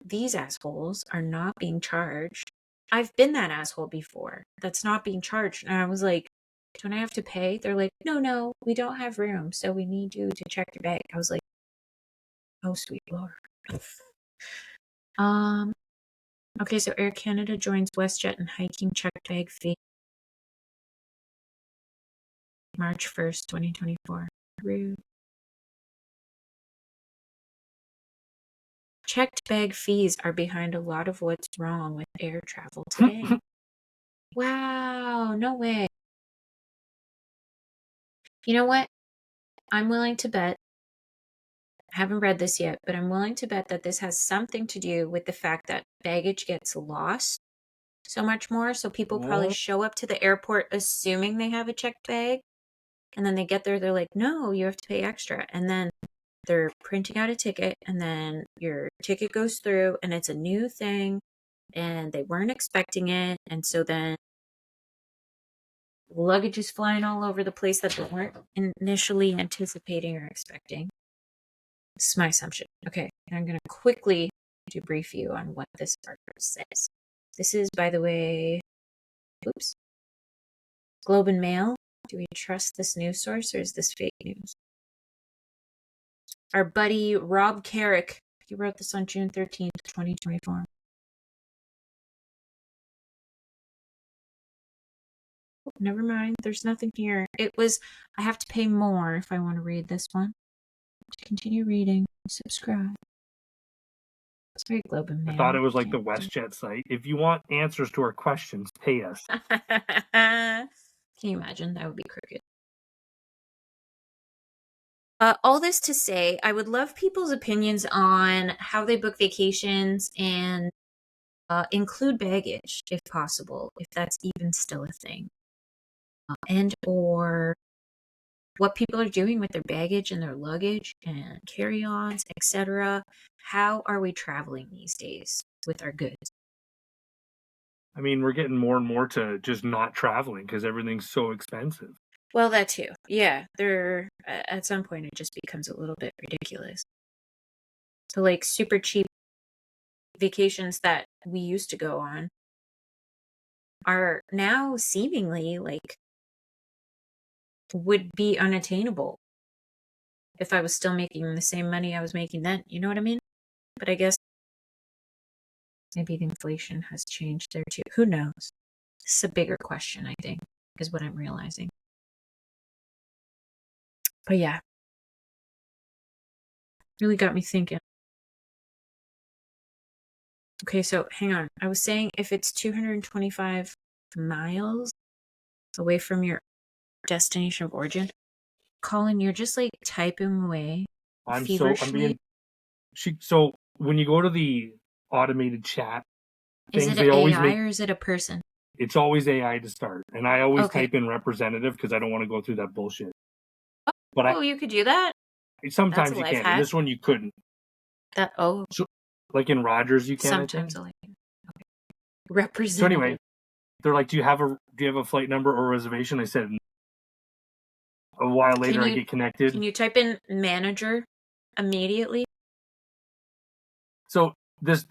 these assholes are not being charged? I've been that asshole before that's not being charged. And I was like, don't I have to pay? They're like, no, we don't have room. So we need you to check your bag. I was like, oh, sweet Lord. Okay, so Air Canada joins WestJet in hiking checked bag fee. March 1st, 2024. Rude. Checked bag fees are behind a lot of what's wrong with air travel today. Wow, no way. You know what? I'm willing to bet, I haven't read this yet, but I'm willing to bet that this has something to do with the fact that baggage gets lost so much more. So people probably show up to the airport assuming they have a checked bag. And then they get there, they're like, no, you have to pay extra. And then they're printing out a ticket, and then your ticket goes through, and it's a new thing, and they weren't expecting it. And so then luggage is flying all over the place that they weren't initially anticipating or expecting. This is my assumption. Okay, and I'm going to quickly debrief you on what this article says. This is, by the way, oops, Globe and Mail. Do we trust this news source or is this fake news? Our buddy Rob Carrick, he wrote this on June 13th, 2024. Never mind, there's nothing here. I have to pay more if I want to read this one. To continue reading, subscribe. Sorry, Globe and Mail. I thought it was like the WestJet site. If you want answers to our questions, pay us. Can you imagine? That would be crooked. All this to say, I would love people's opinions on how they book vacations and include baggage, if possible, if that's even still a thing. And or what people are doing with their baggage and their luggage and carry-ons, etc. How are we traveling these days with our goods? I mean, we're getting more and more to just not traveling because everything's so expensive. Well, that too. Yeah, at some point it just becomes a little bit ridiculous. So like super cheap vacations that we used to go on are now seemingly like would be unattainable if I was still making the same money I was making then. You know what I mean? But I guess maybe the inflation has changed there too. Who knows? This is a bigger question, I think, is what I'm realizing. But yeah, really got me thinking. Okay, so hang on. I was saying if it's 225 miles away from your destination of origin, Colin, you're just like typing away feverishly. So when you go to the automated chat is things, it an AI or is it a person? It's always AI to start, and I always Okay. type in representative because I don't want to go through that bullshit. But you could do that. Sometimes you life can. hack. And this one you couldn't. So, like in Rogers, you can. Sometimes I like it. Okay. Representative. So anyway, they're like, "Do you have a flight number or reservation?" I said. A while later, I get connected. Can you type in manager immediately? So this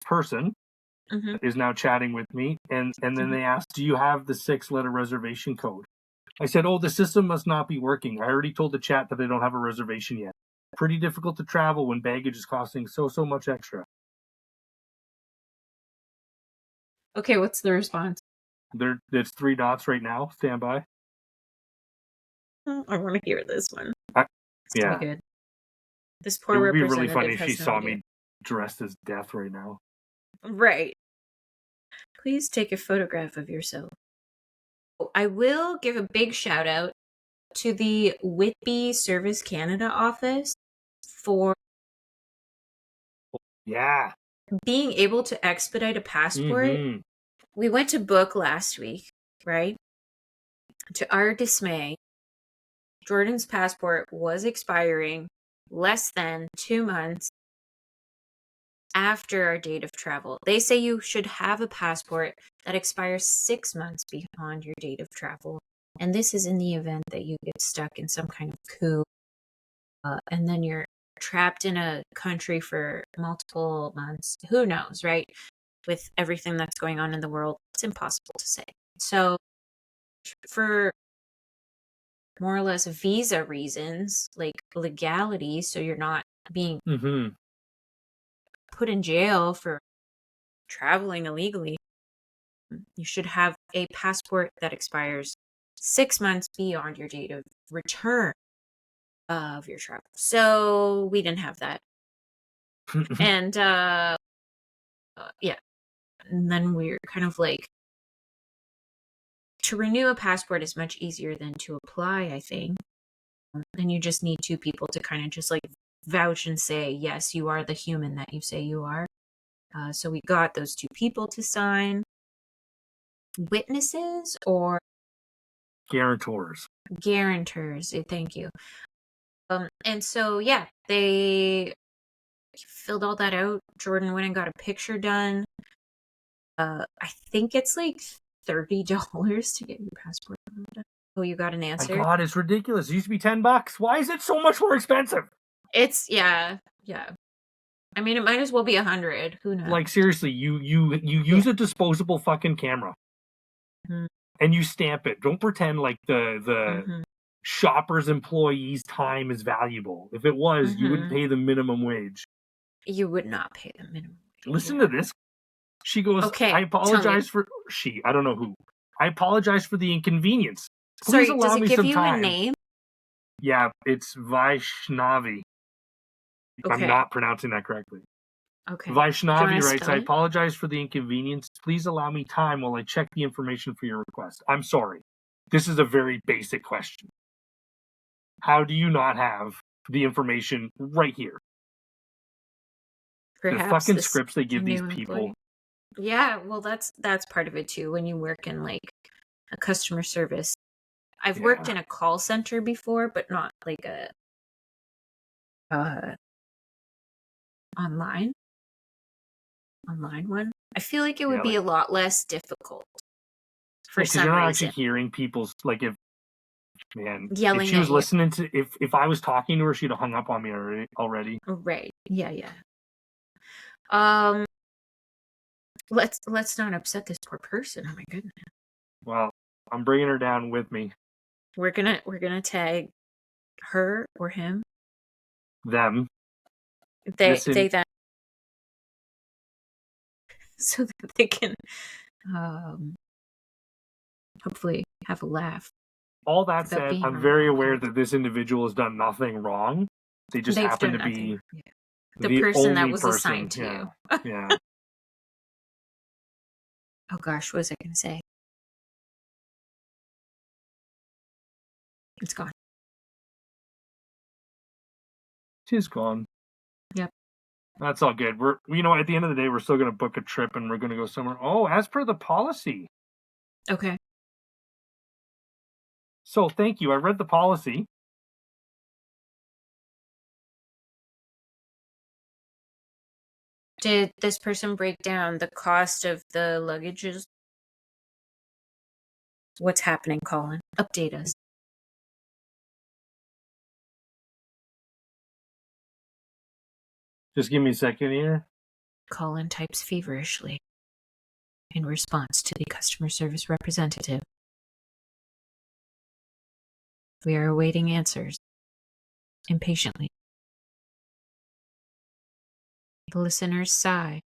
person is now chatting with me, and then they asked, "Do you have the 6-letter reservation code?" I said, "Oh, the system must not be working. I already told the chat that they don't have a reservation yet. Pretty difficult to travel when baggage is costing so much extra." Okay, what's the response? It's 3 dots right now. Stand by. I want to hear this one. Yeah. Good. This poor it would be representative really funny if she saw idea. me dressed as death right now. Right. Please take a photograph of yourself. I will give a big shout out to the Whitby Service Canada office for being able to expedite a passport. We went to book last week, right? To our dismay, Jordan's passport was expiring less than 2 months after our date of travel. They say you should have a passport that expires 6 months beyond your date of travel. And this is in the event that you get stuck in some kind of coup. And then you're trapped in a country for multiple months. Who knows, right? With everything that's going on in the world, it's impossible to say. So for more or less visa reasons, like legality, so you're not being put in jail for traveling illegally, you should have a passport that expires 6 months beyond your date of return of your travel. So we didn't have that. And yeah. And then we're kind of like, to renew a passport is much easier than to apply, I think. And you just need 2 people to kind of just like vouch and say, yes, you are the human that you say you are. So we got those 2 people to sign. Witnesses or guarantors. Thank you. And so yeah, they filled all that out. Jordan went and got a picture done. I think it's like $30 to get your passport done. Oh, you got an My answer? God, it's ridiculous. It used to be $10. Why is it so much more expensive? It's yeah. I mean, it might as well be 100. Who knows? Like seriously, you use a disposable fucking camera Mhm. and you stamp it. Don't pretend like the Mhm. shopper's employee's time is valuable. If it was, you wouldn't Mhm. pay the minimum wage. You would not pay the minimum wage. Listen Yeah. to this. She goes, Okay, I tell me. apologize for I don't know who. I apologize for the inconvenience. Please Sorry, allow does it me give some you time. a name? Yeah, it's Vaishnavi. I'm Okay. not pronouncing that correctly. Okay. Vaishnavi writes, spell I it? apologize for the inconvenience. Please allow me time while I check the information for your request. I'm sorry. This is a very basic question. How do you not have the information right here? The Perhaps fucking this scripts they a give these new people. employee. Yeah, well, that's part of it too. When you work in like a customer service, I've worked Yeah. in a call center before, but not like a online one. I feel like it would Yeah, be like, a lot less difficult for because you're some not reason. actually hearing people's, like, if if Yelling she was at you. listening to, if I was talking to her, she'd have hung up on me already. Right. Yeah. Um, let's not upset this poor person. Oh my goodness. Well, I'm bringing her down with me. We're gonna tag her or him. Them. They Listen, them so that they can hopefully have a laugh all that about said, being I'm on very call aware center. that this individual has done nothing wrong. They just They've happen done to nothing be wrong. Yeah. The the person that only was person. assigned to Yeah. you. Yeah. Oh gosh, what was I gonna say? It's gone. She's gone. Yep. That's all good. We're, at the end of the day, we're still going to book a trip and we're going to go somewhere. Oh, as per the policy. Okay. So thank you. I read the policy. Did this person break down the cost of the luggages? What's happening, Colin? Update us. Just give me a second here. Colin types feverishly in response to the customer service representative. We are awaiting answers impatiently. The listeners sigh.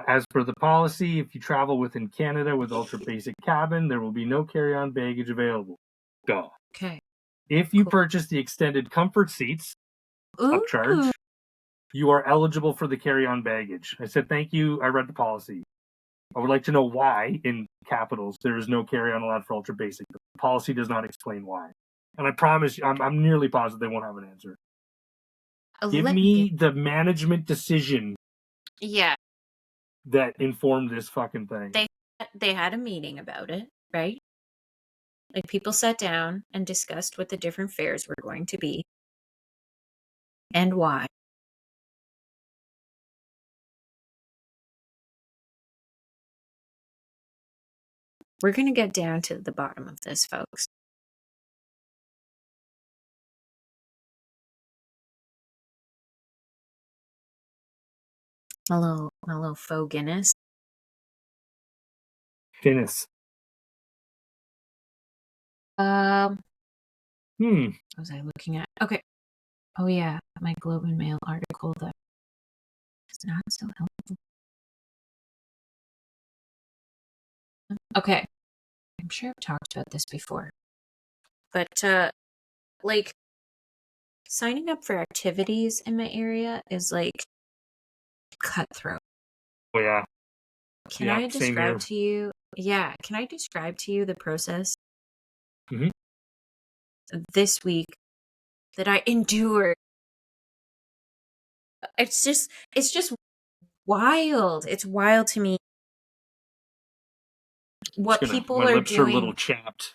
As per the policy, if you travel within Canada with ultra basic cabin, there will be no carry-on baggage available. Duh. Okay. If you Cool. purchase the extended comfort seats, Ooh. upcharge, you are eligible for the carry-on baggage. I said, thank you. I read the policy. I would like to know why, in capitals, there is no carry-on allowed for ultra basic. The policy does not explain why. And I promise you, I'm nearly positive they won't have an answer. Give me the management decision Yeah. that informed this fucking thing. They had a meeting about it, right? Like people sat down and discussed what the different fares were going to be and why. We're going to get down to the bottom of this, folks. A little faux Guinness. Finis. What was I looking at? Okay. Oh yeah, my Globe and Mail article that is not so helpful. Okay. I'm sure I've talked about this before. But like signing up for activities in my area is like cutthroat. Oh yeah. Can Yeah, I same here. describe to you? Yeah, can I describe to you the process this week that I endured? It's just wild. It's wild to me what people my are lips doing. are a little chapped.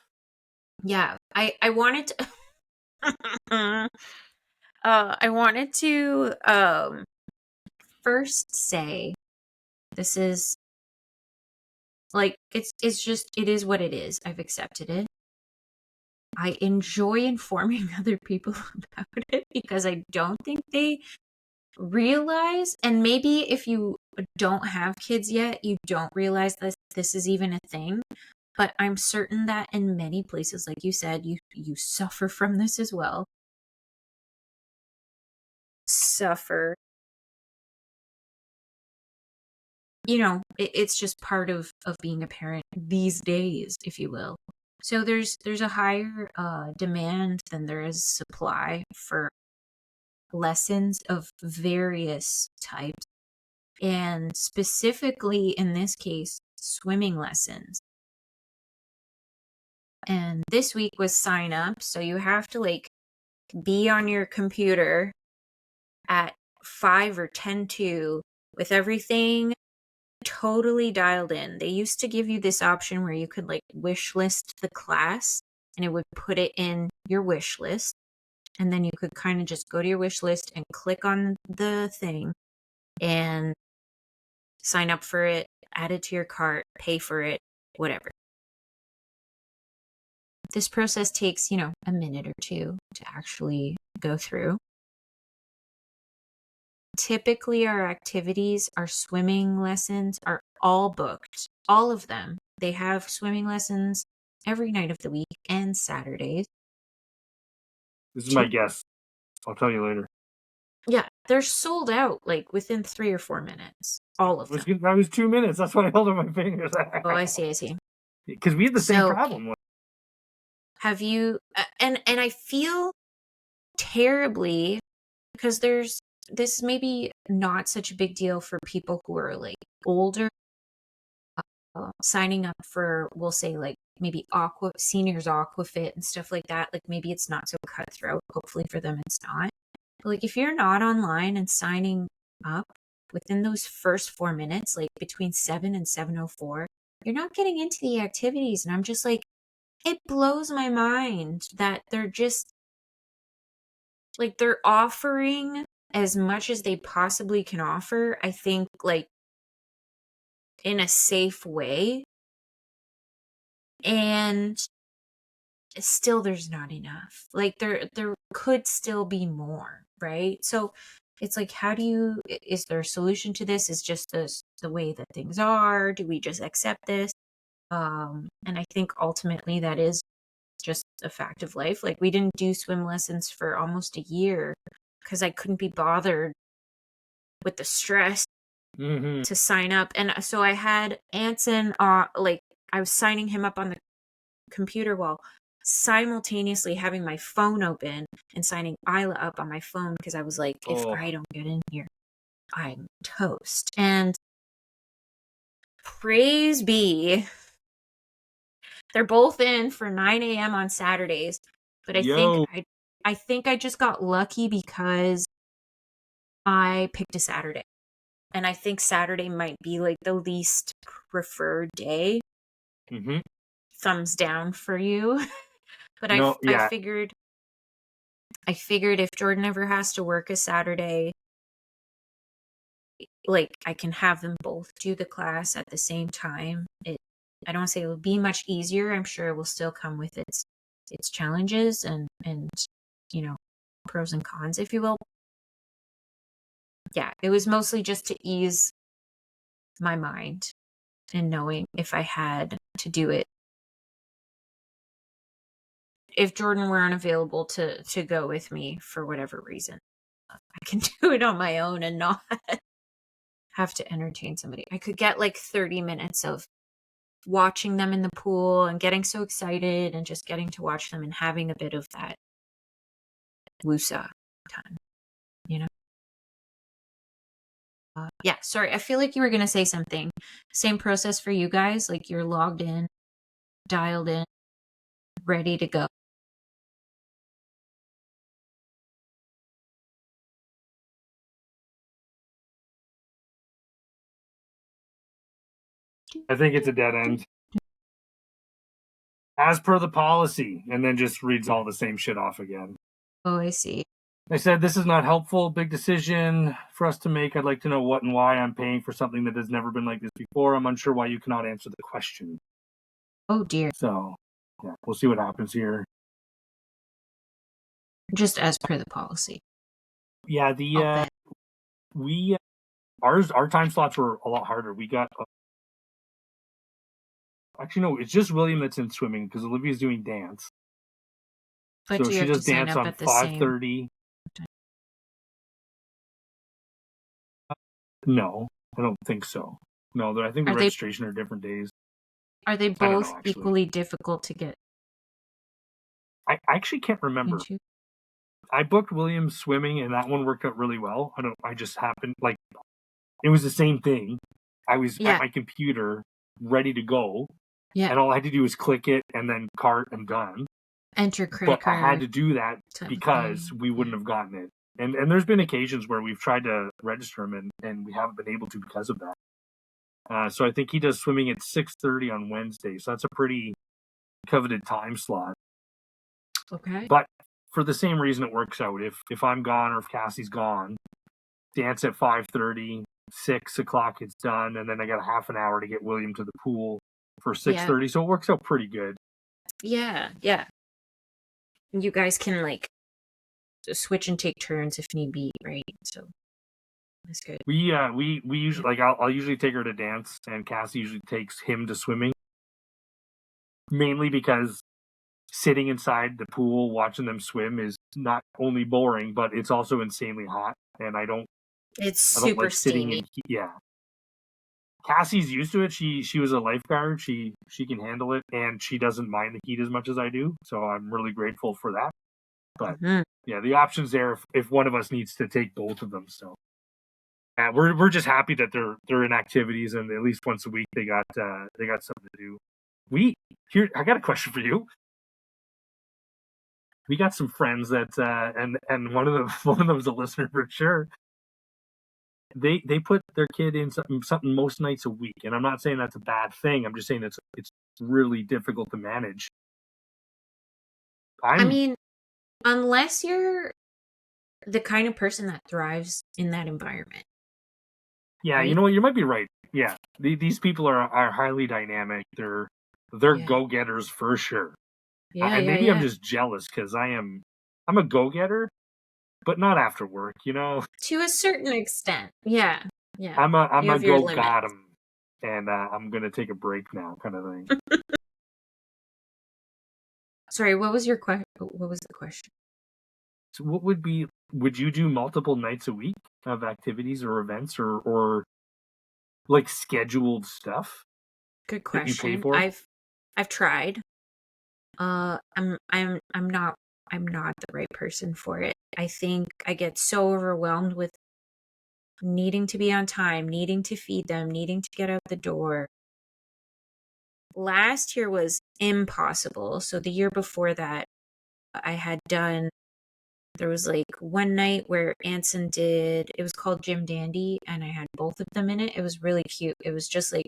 Yeah, I wanted to I wanted to first say this is Like, it's just, it is what it is. I've accepted it. I enjoy informing other people about it because I don't think they realize, and maybe if you don't have kids yet, you don't realize that this is even a thing. But I'm certain that in many places, like you said, you suffer from this as well. Suffer. You know, it's just part of being a parent these days, if you will. So there's a higher demand than there is supply for lessons of various types, and specifically in this case, swimming lessons. And this week was sign up, so you have to like be on your computer at 5 or 10 to with everything totally dialed in. They used to give you this option where you could like wish list the class and it would put it in your wish list. And then you could kind of just go to your wish list and click on the thing and sign up for it, add it to your cart, pay for it, whatever. This process takes, a minute or two to actually go through. Typically, our activities, our swimming lessons are all booked. All of them. They have swimming lessons every night of the week and Saturdays. This is my guess. I'll tell you later. Yeah, they're sold out like within 3 or 4 minutes. All of them. That was 2 minutes. That's what I held on my fingers. Oh, I see. Because we had the same problem. Have you? And I feel terribly because this is maybe not such a big deal for people who are like older, signing up for, we'll say like maybe seniors aquafit and stuff like that. Like maybe it's not so cutthroat. Hopefully for them it's not. But like if you're not online and signing up within those first 4 minutes, like between 7 and 7:04, you're not getting into the activities. And I'm just like, it blows my mind that they're just like, they're offering as much as they possibly can offer, I think, like, in a safe way. And still there's not enough. Like, there could still be more, right? So it's like, is there a solution to this? Is just the way that things are? Do we just accept this? And I think ultimately that is just a fact of life. Like, we didn't do swim lessons for almost a year because I couldn't be bothered with the stress to sign up. And so I had Anson, like, I was signing him up on the computer while simultaneously having my phone open and signing Isla up on my phone because I was like, if I don't get in here, I'm toast. And praise be, they're both in for 9 a.m. on Saturdays. But I think I just got lucky because I picked a Saturday. And I think Saturday might be like the least preferred day. Mm-hmm. Thumbs down for you. But I figured if Jordan ever has to work a Saturday, like, I can have them both do the class at the same time. I don't want to say it will be much easier. I'm sure it will still come with its challenges and pros and cons, if you will. Yeah, it was mostly just to ease my mind and knowing if I had to do it. If Jordan were unavailable to go with me for whatever reason, I can do it on my own and not have to entertain somebody. I could get like 30 minutes of watching them in the pool and getting so excited and just getting to watch them and having a bit of that woosah time, yeah, sorry. I feel like you were going to say something. Same process for you guys? Like, you're logged in, dialed in, ready to go. I think it's a dead end. As per the policy, and then just reads all the same shit off again. Oh, I see. They said, this is not helpful. Big decision for us to make. I'd like to know what and why I'm paying for something that has never been like this before. I'm unsure why you cannot answer the question. Oh dear. So, yeah, we'll see what happens here. Just as per the policy. Yeah, our time slots were a lot harder. We got actually no, it's just William that's in swimming because Olivia's doing dance. But So do you she have to does sign dance up on at the 5:30. No, I don't think so. No, I think the registration are different days. Are they I don't know, both actually. equally difficult to get I actually can't remember. into? I booked Williams swimming, and that one worked out really well. I just happened like it was the same thing. I was at my computer ready to go, and all I had to do was click it and then cart and done. Enter credit But I had card. to do that because we wouldn't have gotten it. And there's been occasions where we've tried to register him and we haven't been able to because of that. So I think he does swimming at 6:30 on Wednesday. So that's a pretty coveted time slot. Okay. But for the same reason it works out. If I'm gone or if Cassie's gone, dance at 5:30, 6 o'clock it's done, and then I got a half an hour to get William to the pool for 6:30. So it works out pretty good. Yeah. You guys can like switch and take turns if need be, right? So that's good. We usually like I'll usually take her to dance, and Cassie usually takes him to swimming. Mainly because sitting inside the pool watching them swim is not only boring, but it's also insanely hot, and I don't super like sitting in. Yeah, Cassie's used to it. She was a lifeguard. She can handle it, and she doesn't mind the heat as much as I do. So I'm really grateful for that. But yeah, the option's there if one of us needs to take both of them. So we're just happy that they're in activities, and at least once a week they got something to do. I got a question for you. We got some friends that and one of them's a listener for sure. They put their kid in something most nights a week, and I'm not saying that's a bad thing. I'm just saying it's really difficult to manage. I mean, unless you're the kind of person that thrives in that environment. Yeah, right? You know what? You might be right. Yeah, these people are highly dynamic. They're go-getters for sure. And maybe I'm just jealous because I'm a go-getter, but not after work. You know, to a certain extent. Yeah. I'm a go-got 'em, and I'm gonna take a break now, kind of thing. Sorry, what was your question? What was the question? So would you do multiple nights a week of activities or events or like scheduled stuff? Good question. You pay for? I've tried. I'm not the right person for it. I think I get so overwhelmed with needing to be on time, needing to feed them, needing to get out the door. Last year was impossible. So the year before that, I had done, there was like one night where Anson did, it was called Jim Dandy, and I had both of them in it. It was really cute. It was just like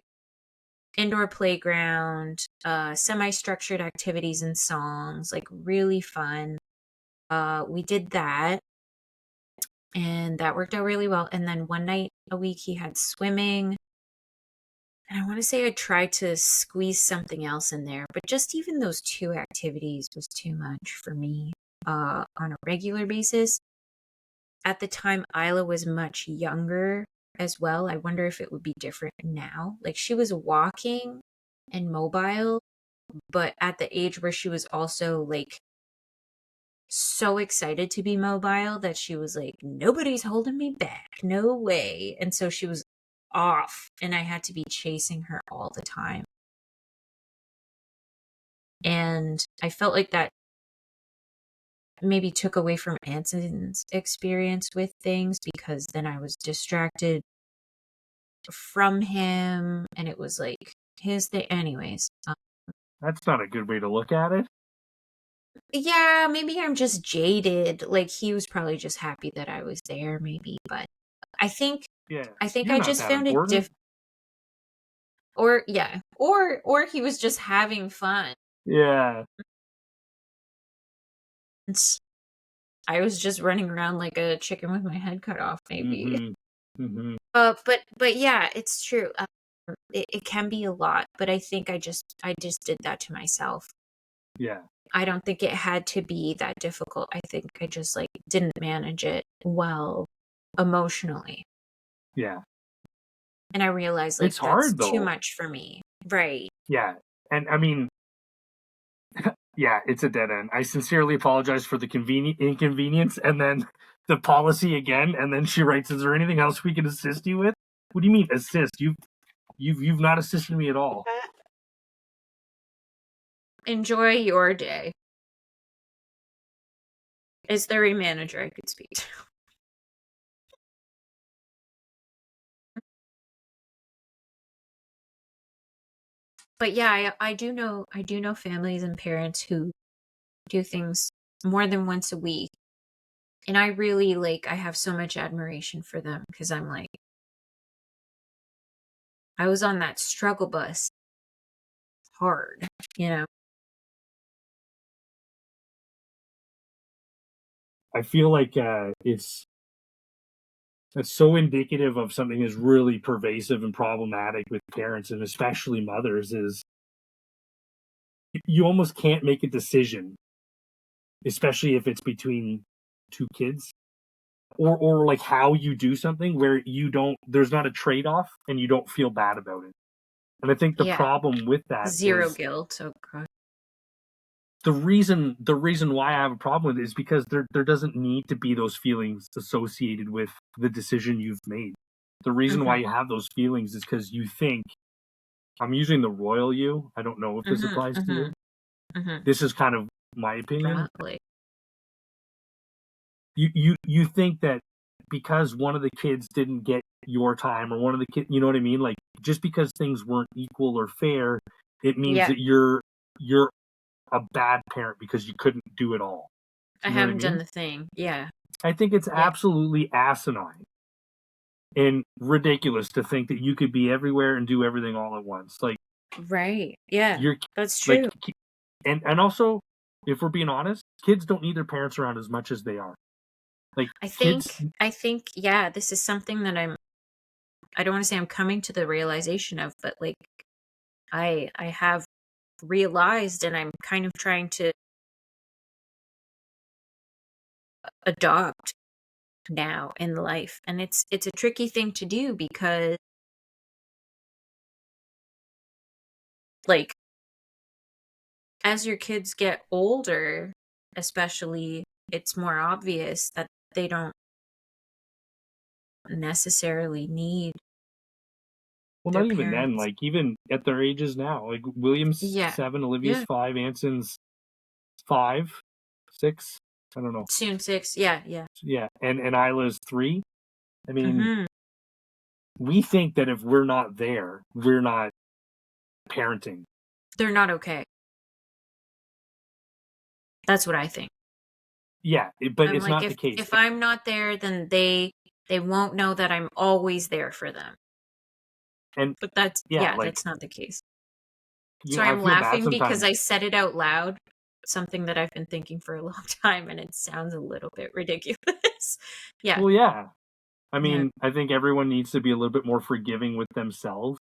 indoor playground, semi-structured activities and songs, like really fun. We did that, and that worked out really well. And then one night a week he had swimming. And I want to say I tried to squeeze something else in there, but just even those two activities was too much for me on a regular basis. At the time, Isla was much younger as well. I wonder if it would be different now. Like she was walking and mobile, but at the age where she was also like so excited to be mobile that she was like, nobody's holding me back. No way. And so she was off and I had to be chasing her all the time. And I felt like that maybe took away from Anson's experience with things because then I was distracted from him and it was like his thing. Anyways. That's not a good way to look at it. Yeah, maybe I'm just jaded. Like he was probably just happy that I was there, maybe. But I think I just found it different. Or or he was just having fun. Yeah. I was just running around like a chicken with my head cut off, maybe. But yeah, it's true. It can be a lot, but I think I just did that to myself. Yeah. I don't think it had to be that difficult. I think I just like didn't manage it well emotionally. Yeah. And I realized like It's that's hard too though. much for me. Right. Yeah. And I mean, yeah, it's a dead end. I sincerely apologize for the inconvenience, and then the policy again. And then she writes, "Is there anything else we can assist you with?" What do you mean assist? You've not assisted me at all. Enjoy your day. Is there a manager I could speak to? But yeah, I do know families and parents who do things more than once a week. And I really I have so much admiration for them because I'm like, I was on that struggle bus hard, you know? I feel like it's so indicative of something that's really pervasive and problematic with parents, and especially mothers. Is you almost can't make a decision, especially if it's between two kids, or like how you do something where you don't there's not a trade-off and you don't feel bad about it. And I think the Yeah. problem with that Zero is guilt. Oh god. the reason why I have a problem with it is because there doesn't need to be those feelings associated with the decision you've made. The reason why Mhm. you have those feelings is because you think, I'm using the royal you. I don't know if this Mhm. applies to you. Mhm. Mhm. This is kind of my opinion. Probably. You think that because one of the kids didn't get your time, or one of the kids, you know what I mean? Like, just because things weren't equal or fair, it means Yeah. that you're a bad parent because you couldn't do it all. I You know what I haven't done mean? the thing. Yeah. I think it's Yeah. absolutely asinine and ridiculous to think that you could be everywhere and do everything all at once. Like, Right. Yeah. you're That's like, true. and also, if we're being honest, kids don't need their parents around as much as they are. Like, I kids, think I think yeah, this is something that I don't want to say I'm coming to the realization of, but like I have realized and I'm kind of trying to adopt now in life. And it's a tricky thing to do because like as your kids get older, especially, it's more obvious that they don't necessarily need well, their not even then. parents. Like, even at their ages now, like William's Yeah. 7, Olivia's Yeah. 5, Anson's 5, 6. I don't know. Soon 6. Yeah, yeah. Yeah, and Isla's 3. I mean, Mhm. we think that if we're not there, we're not parenting. They're not okay. That's what I think. Yeah, but I'm it's like not the case. if I'm not there then they won't know that I'm always there for them. And But that's yeah, yeah, like, that's not the case. you So know, I I'm feel bad laughing because sometimes. I said it out loud, something that I've been thinking for a long time, and it sounds a little bit ridiculous. Yeah, Well, yeah. I yeah. mean, I think everyone needs to be a little bit more forgiving with themselves,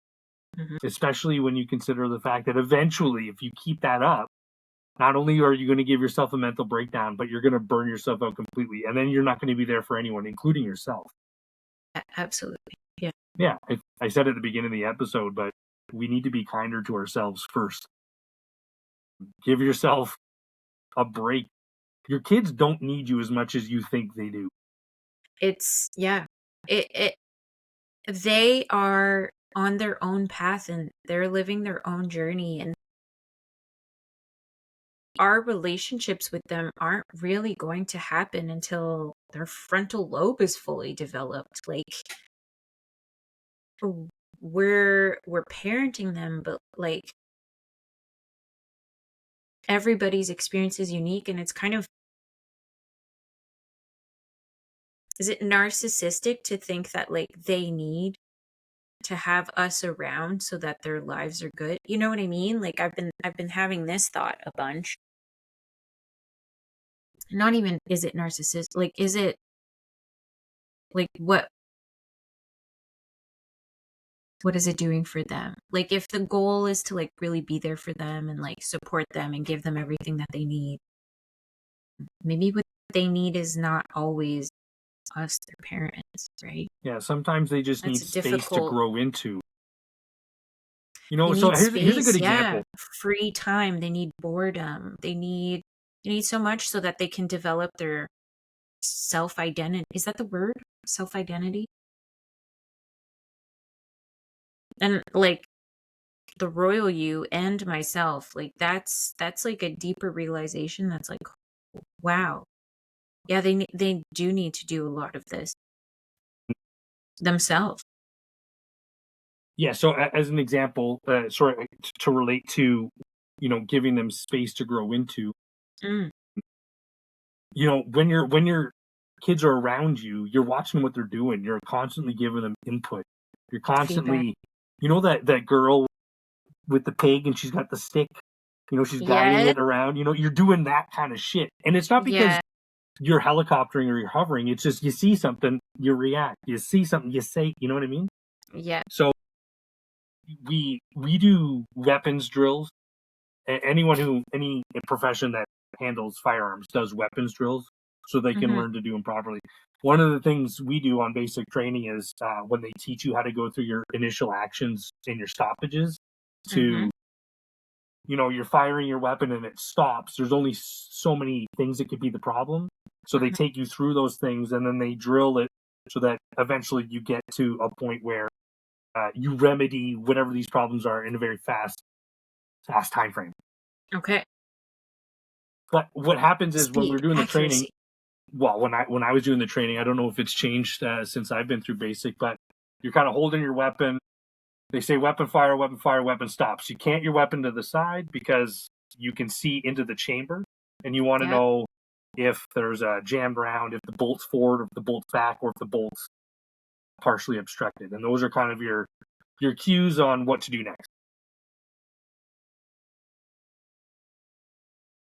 Mhm. especially when you consider the fact that eventually, if you keep that up, not only are you going to give yourself a mental breakdown, but you're going to burn yourself out completely. And then you're not going to be there for anyone, including yourself. Absolutely. Yeah. Yeah, I said at the beginning of the episode, but we need to be kinder to ourselves first. Give yourself a break. Your kids don't need you as much as you think they do. It's yeah. It they are on their own path and they're living their own journey, and our relationships with them aren't really going to happen until their frontal lobe is fully developed. Like we're parenting them, but like everybody's experience is unique, and it's kind of, is it narcissistic to think that like they need to have us around so that their lives are good? You know what I mean? Like I've been having this thought a bunch. not even, is it narcissistic? Like, is it, like, what is it doing for them? Like, if the goal is to, like, really be there for them and, like, support them and give them everything that they need, maybe what they need is not always us, their parents, right? Yeah, sometimes they just That's need a space to difficult. grow into. They So need here's a good space, yeah. example. Free time. They need boredom. They need so much so that they can develop their self-identity. Is that the word? Self-identity? And, like, the royal you and myself, like, that's like a deeper realization that's like, wow. Yeah, they do need to do a lot of this themselves. Yeah, so as an example, to relate to, giving them space to grow into, Mm, when your kids are around you, you're watching what they're doing. You're constantly giving them input. You're feedback. constantly, that girl with the pig and she's got the stick, she's guiding Yeah. it around. You're doing that kind of shit. And it's not because Yeah. you're helicoptering or you're hovering. It's just you see something, you react. You see something, you say, you know what I mean? Yeah. So we do weapons drills. Any profession that handles firearms does weapons drills so they can Mhm. learn to do them properly. One of the things we do on basic training is when they teach you how to go through your initial actions and your stoppages Mhm. to, you're firing your weapon and it stops. There's only so many things that could be the problem. So they Mhm. take you through those things and then they drill it so that eventually you get to a point where you remedy whatever these problems are in a very fast time frame. Okay. But what happens is when we're Speed, doing the training, accuracy. well, when I was doing the training, I don't know if it's changed since I've been through basic, but you're kind of holding your weapon. They say weapon fire, weapon stops. You can't your weapon to the side because you can see into the chamber, and you want to Yep. know if there's a jammed round, if the bolt's forward, or if the bolt's back, or if the bolt's partially obstructed. And those are kind of your cues on what to do next.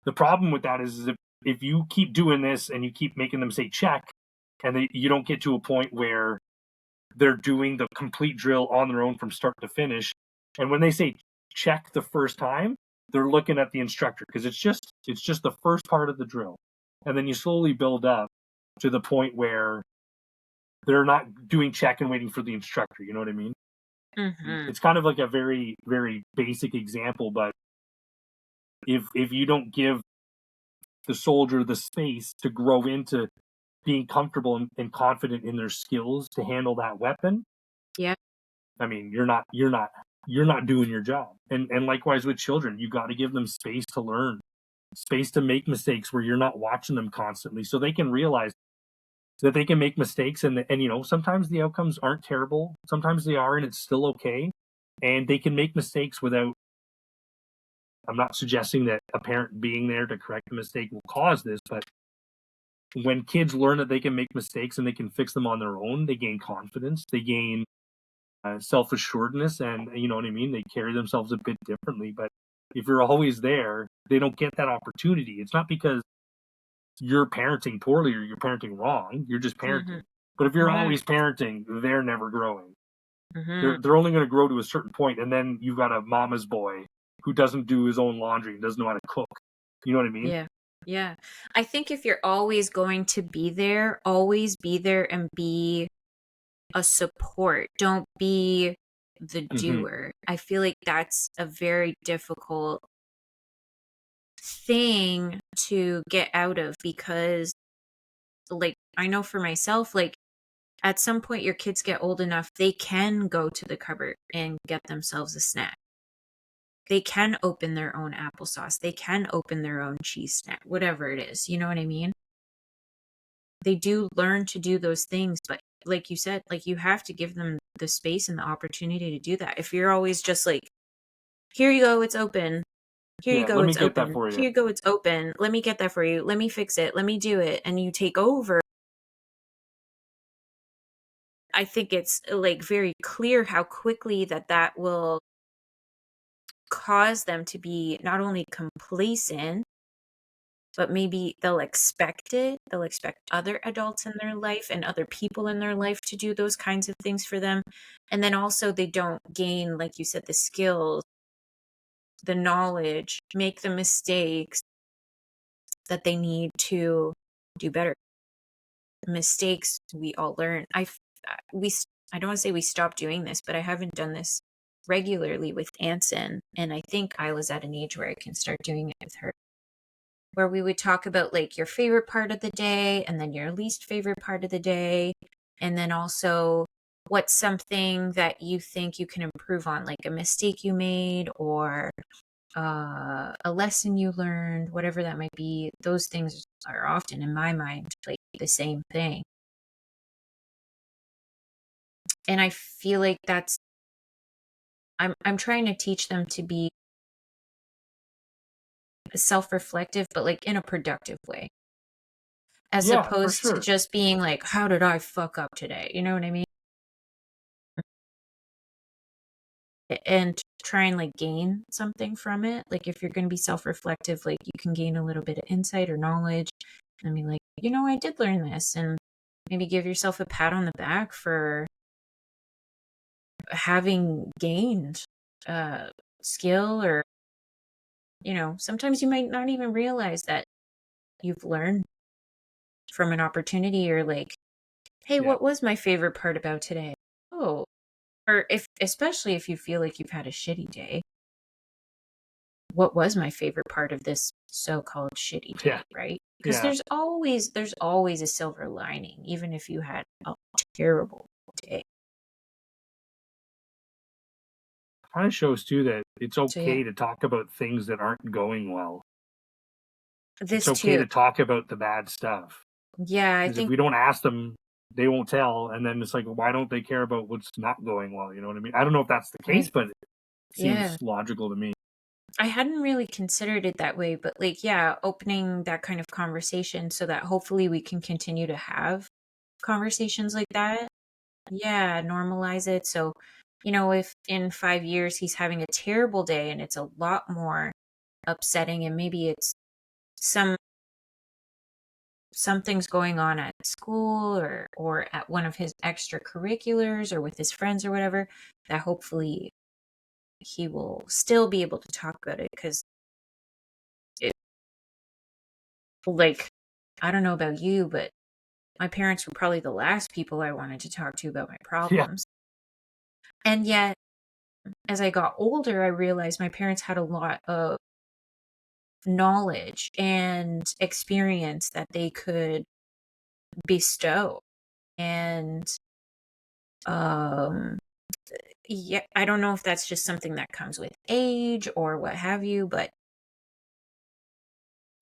The problem with that is if you keep doing this and you keep making them say check, and you don't get to a point where they're doing the complete drill on their own from start to finish. And when they say check the first time, they're looking at the instructor because it's just the first part of the drill. And then you slowly build up to the point where they're not doing check and waiting for the instructor. You know what I mean? Mhm. It's kind of like a very, very basic example, but if you don't give the soldier the space to grow into being comfortable and confident in their skills to handle that weapon, Yep. I mean, you're not doing your job. And likewise with children, you got to give them space to learn, space to make mistakes where you're not watching them constantly so they can realize that they can make mistakes and sometimes the outcomes aren't terrible. Sometimes they are and it's still okay. And they can make mistakes without I'm not suggesting that a parent being there to correct the mistake will cause this, but when kids learn that they can make mistakes and they can fix them on their own, they gain confidence, they gain self assuredness, and you know what I mean. They carry themselves a bit differently. But if you're always there, they don't get that opportunity. It's not because you're parenting poorly or you're parenting wrong. You're just parenting. Mhm. But if you're Mhm. always parenting, they're never growing. Mhm. They're only going to grow to a certain point, and then you've got a mama's boy who doesn't do his own laundry and doesn't know how to cook. You know what I mean? Yeah. Yeah. I think if you're always going to be there, always be there and be a support. Don't be the Mm-hmm. doer. I feel like that's a very difficult thing to get out of because, like, I know for myself, like, at some point your kids get old enough, they can go to the cupboard and get themselves a snack. They can open their own applesauce. They can open their own cheese snack, whatever it is. You know what I mean? They do learn to do those things, but like you said, like, you have to give them the space and the opportunity to do that. If you're always just like, here you go, it's open. Here you Yeah, go, let me it's get that open. for you. Here you go, it's open. Let me get that for you. Let me fix it. Let me do it. And you take over. I think it's, like, very clear how quickly that will cause them to be not only complacent, but maybe they'll expect it. They'll expect other adults in their life and other people in their life to do those kinds of things for them. And then also they don't gain, like you said, the skills, the knowledge, make the mistakes that they need to do better. Mistakes we all learn. I don't want to say we stopped doing this, but I haven't done this regularly with Anson, and I think I was at an age where I can start doing it with her, where we would talk about like your favorite part of the day and then your least favorite part of the day, and then also what's something that you think you can improve on, like a mistake you made or a lesson you learned, whatever that might be. Those things are often in my mind like the same thing. And I feel like I'm trying to teach them to be self-reflective, but like in a productive way, as Yeah, for opposed to sure. just being like, how did I fuck up today? You know what I mean? And try and like gain something from it. Like if you're going to be self-reflective, like you can gain a little bit of insight or knowledge and be like, I did learn this, and maybe give yourself a pat on the back for having gained skill, or sometimes you might not even realize that you've learned from an opportunity, or like, hey, Yeah. what was my favorite part about today? Oh, or especially if you feel like you've had a shitty day, what was my favorite part of this so-called shitty day, Yeah. right? Because Yeah. there's always a silver lining, even if you had a terrible day. Kind of shows too that it's So yeah, okay to talk about things that aren't going well. It's this okay too. to talk about the bad stuff. Yeah, I Because if think we don't ask them, they won't tell. And then it's like, why don't they care about what's not going well? You know what I mean? I don't know if that's the right. case, but it Yeah. seems logical to me. I hadn't really considered it that way, but like, yeah, opening that kind of conversation so that hopefully we can continue to have conversations like that. Yeah, normalize it. So, if in 5 years he's having a terrible day and it's a lot more upsetting, and maybe it's some something's going on at school, or at one of his extracurriculars or with his friends or whatever, that hopefully he will still be able to talk about it, because like, I don't know about you, but my parents were probably the last people I wanted to talk to about my Yeah. problems. And yet, as I got older, I realized my parents had a lot of knowledge and experience that they could bestow. And um yeah, I don't know if that's just something that comes with age or what have you, but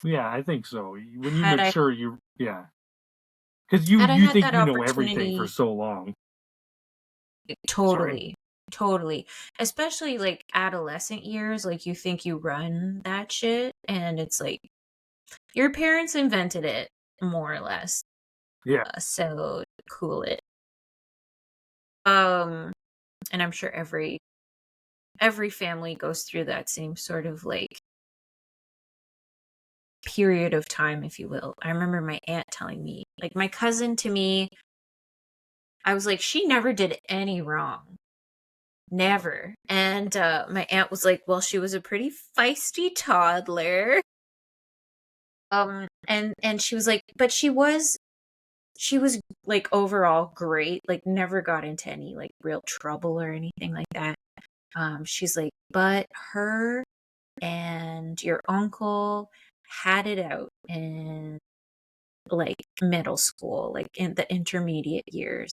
Yeah, I think so. When you had I mature, yeah. Because you had think that you know everything for opportunity. so long. Sorry. Totally. Totally. Especially like adolescent years, like you think you run that shit, and it's like your parents invented it, more or less. Yeah. So cool it. Um and I'm sure every family goes through that same sort of like period of time, if you will. I remember my aunt telling me, like, my cousin to me, I was like, she never did any wrong. Never. And my aunt was like, well, she was a pretty feisty toddler. And she was like, but she was like overall great, like never got into any like real trouble or anything like that. She's like, but her and your uncle had it out in like middle school, like in the intermediate years.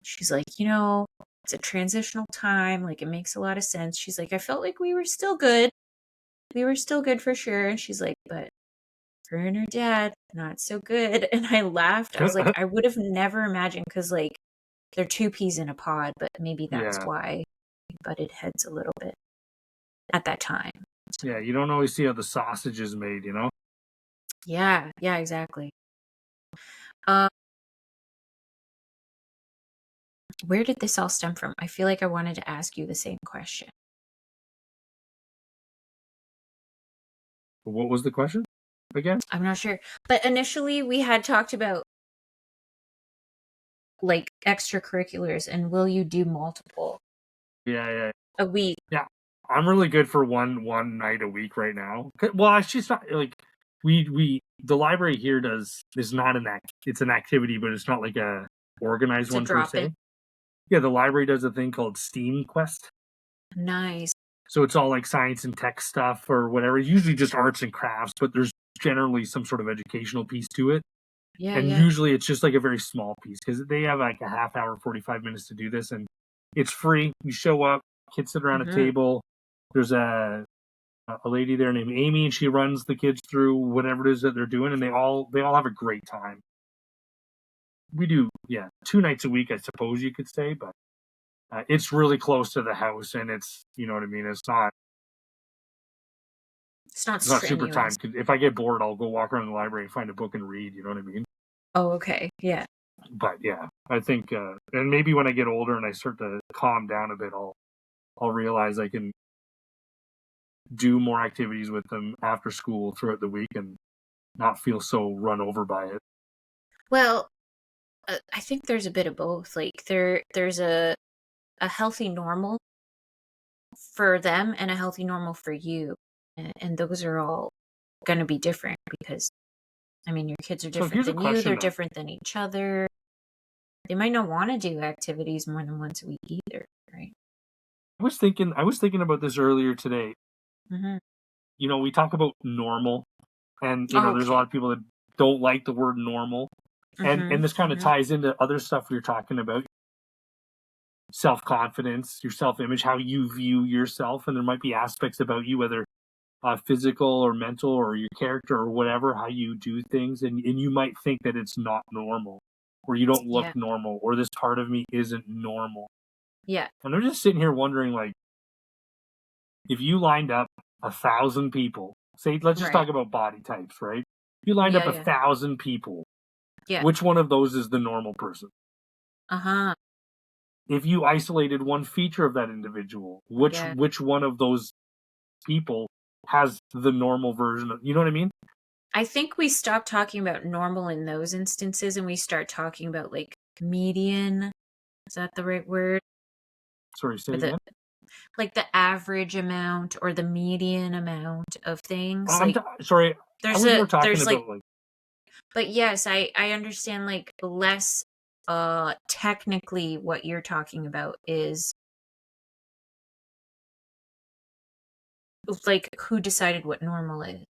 She's like, it's a transitional time, like it makes a lot of sense. She's like, I felt like we were still good. We were still good for sure. And she's like, but her and her dad, not so good. And I laughed. I was like, I would have never imagined, because like they're two peas in a pod, but maybe that's Yeah. why we butted heads a little bit at that time. Yeah. So You don't always see how the sausage is made, you know? yeah, yeah, exactly. Um, where did this all stem from? I feel like I wanted to ask you the same question. What was the question again? I'm not sure. But initially we had talked about like extracurriculars and will you do multiple Yeah. a week? Yeah, I'm really good for one night a week right now. Well, it's just not like we the library here is not it's an activity, but it's not like a organized It's a one per drop in. se. Yeah, the library does a thing called STEAM Quest. Nice. So it's all like science and tech stuff or whatever. Usually just arts and crafts, but there's generally some sort of educational piece to it. Yeah, And yeah. usually it's just like a very small piece because they have like a half hour, 45 minutes to do this, and it's free. You show up, kids sit around a table. There's a lady there named Amy, and she runs the kids through whatever it is that they're doing, and they all have a great time. We do, 2 nights a week, I suppose you could say, but it's really close to the house, and it's, you know what I mean. It's not super time. strenuous. If I get bored, I'll go walk around the library and find a book and read. You know what I mean? Oh, okay. Yeah. But yeah, I think, and maybe when I get older and I start to calm down a bit, I'll realize I can do more activities with them after school throughout the week and not feel so run over by it. Well, I think there's a bit of both. Like there's a healthy normal for them and a healthy normal for you. And those are all going to be different because I mean, your kids are So different here's a than you, question they're though. different than each other. They might not want to do activities more than once a week either, right? I was thinking about this earlier today. Mm-hmm. You know, we talk about normal, and there's a Okay. lot of people that don't like the word normal, and this kind of ties into other stuff we were talking about: self-confidence, your self-image, how you view yourself, and there might be aspects about you, whether physical or mental or your character or whatever, how you do things, and you might think that it's not normal, or you don't look Yeah. normal, or this part of me isn't normal. Yeah. And I'm just sitting here wondering, like, if you lined up 1,000 people, say, let's just Right. talk about body types, right? If you lined up Yeah. 1,000 people, Yeah. which one of those is the normal person? Uh-huh. If you isolated one feature of that individual, Yeah. which one of those people has the normal version of, you know what I mean? I think we stop talking about normal in those instances and we start talking about like median. Is that the right word? Sorry, say Or again. like the average amount or the median amount of things. I'm Like sorry. I was more talking there's like, about like, but yes, I understand like less technically what you're talking about is like who decided what normal is.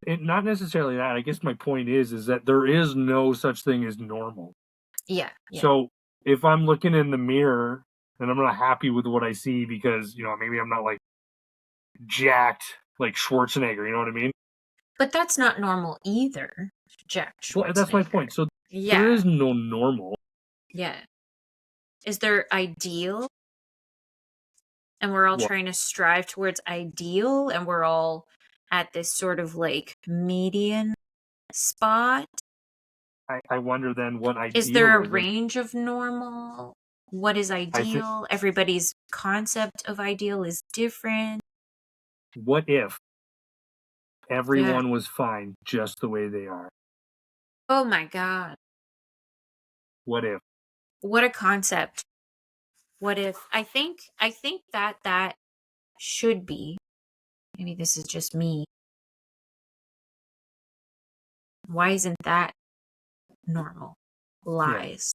not necessarily that. I guess my point is that there is no such thing as normal. Yeah. So if I'm looking in the mirror and I'm not happy with what I see because, maybe I'm not like jacked like Schwarzenegger, you know what I mean? But that's not normal either, Jack Well, that's my Schwarzenegger. point. So there Yeah. is no normal. Yeah. Is there ideal? And we're all Well, trying to strive towards ideal and we're all at this sort of like median spot. I wonder then what Is there a ideal is. range of normal? What is I think, ideal? Everybody's concept of ideal is different. what if Yeah. everyone was fine just the way they are? Oh my God. What if? What a concept. What if I think that should be, maybe this is just me. Why isn't that normal? Lies.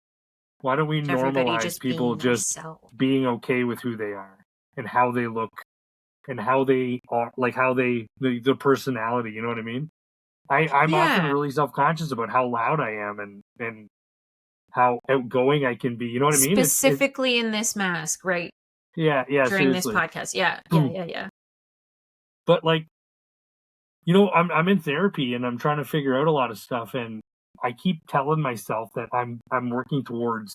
Why don't we Everybody normalize just people being just themselves. being okay with who they are and how they look and how they are, like how the personality, you know what I mean? I'm often Yeah. really self-conscious about how loud I am and how outgoing I can be. You know what I mean? Specifically in this mask, right? Yeah, During this seriously. podcast. Yeah. But like, I'm in therapy and I'm trying to figure out a lot of stuff, and I keep telling myself that I'm working towards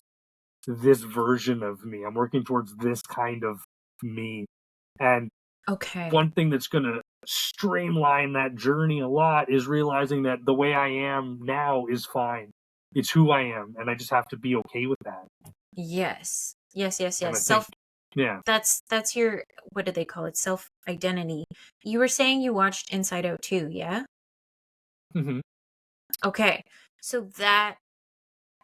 this version of me. I'm working towards this kind of me. And Okay. one thing that's going to streamline that journey a lot is realizing that the way I am now is fine. It's who I am, and I just have to be okay with that. Yes. And I think, Self Yeah. That's your, what do they call it? Self-identity. You were saying you watched Inside Out too, yeah? Mm-hmm. Okay. So that,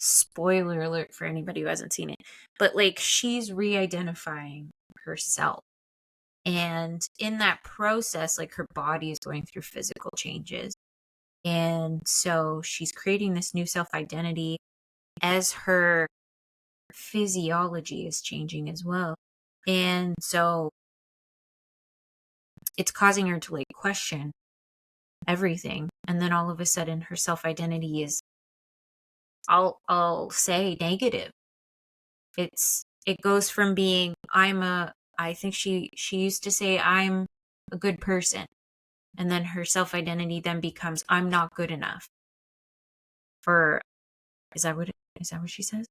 spoiler alert for anybody who hasn't seen it, but like she's re-identifying herself. And in that process, like her body is going through physical changes. And so she's creating this new self-identity as her physiology is changing as well. And so it's causing her to like question everything. And then all of a sudden her self-identity is, I'll say, negative. It goes from being I think she used to say I'm a good person. And then her self-identity then becomes I'm not good enough. For is that what she says?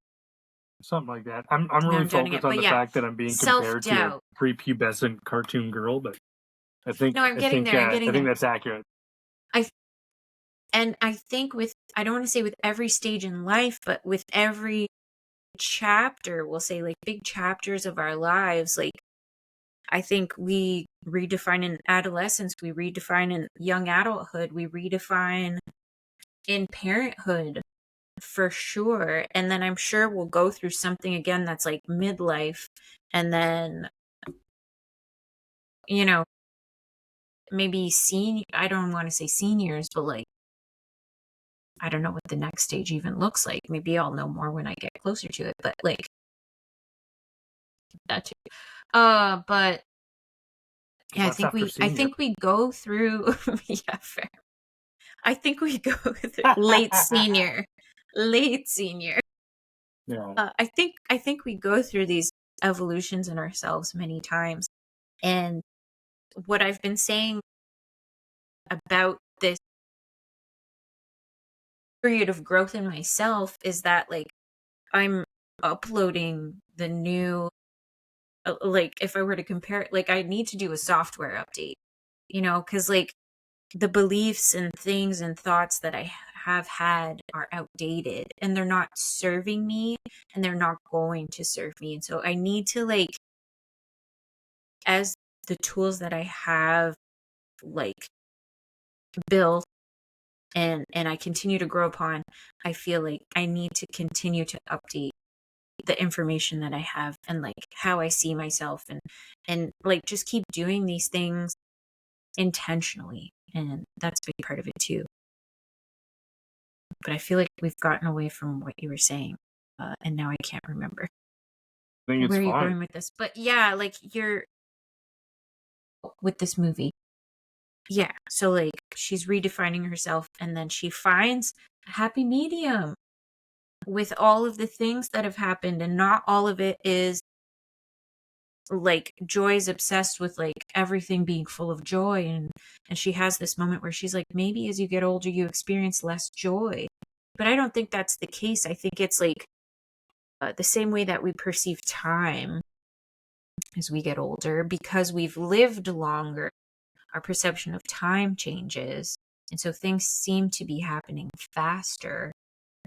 Something like that. I'm No, really I'm doing it. focused on But the yeah, fact that I'm being compared to a self-doubt. prepubescent cartoon girl, but I think No, I'm getting there. I'm I getting think there. that's accurate. I think with, I don't want to say with every stage in life, but with every chapter, we'll say like big chapters of our lives, like I think we redefine in adolescence, we redefine in young adulthood, we redefine in parenthood for sure. And then I'm sure we'll go through something again that's like midlife. And then, you know, maybe I don't want to say seniors, but like, I don't know what the next stage even looks like. Maybe I'll know more when I get closer to it, but like that too. But yeah, What's after I senior? think we go through, yeah, fair. I think we go through late senior, late senior. Yeah. I think we go through these evolutions in ourselves many times. And what I've been saying about this period of growth in myself is that like I'm uploading the new, like if I were to compare it, like I need to do a software update, because like the beliefs and things and thoughts that I have had are outdated and they're not serving me and they're not going to serve me. And so I need to like, as the tools that I have like built and I continue to grow upon, I feel like I need to continue to update the information that I have and like how I see myself and like just keep doing these things intentionally. And that's a big part of it too. But I feel like we've gotten away from what you were saying. And now I can't remember. I think it's Where are you fine. going with this? But yeah, like you're with this movie. Yeah. So like she's redefining herself and then she finds a happy medium with all of the things that have happened, and not all of it is like Joy's obsessed with like everything being full of joy, and she has this moment where she's like, maybe as you get older you experience less joy. But I don't think that's the case. I think it's like the same way that we perceive time as we get older, because we've lived longer, our perception of time changes. And so things seem to be happening faster.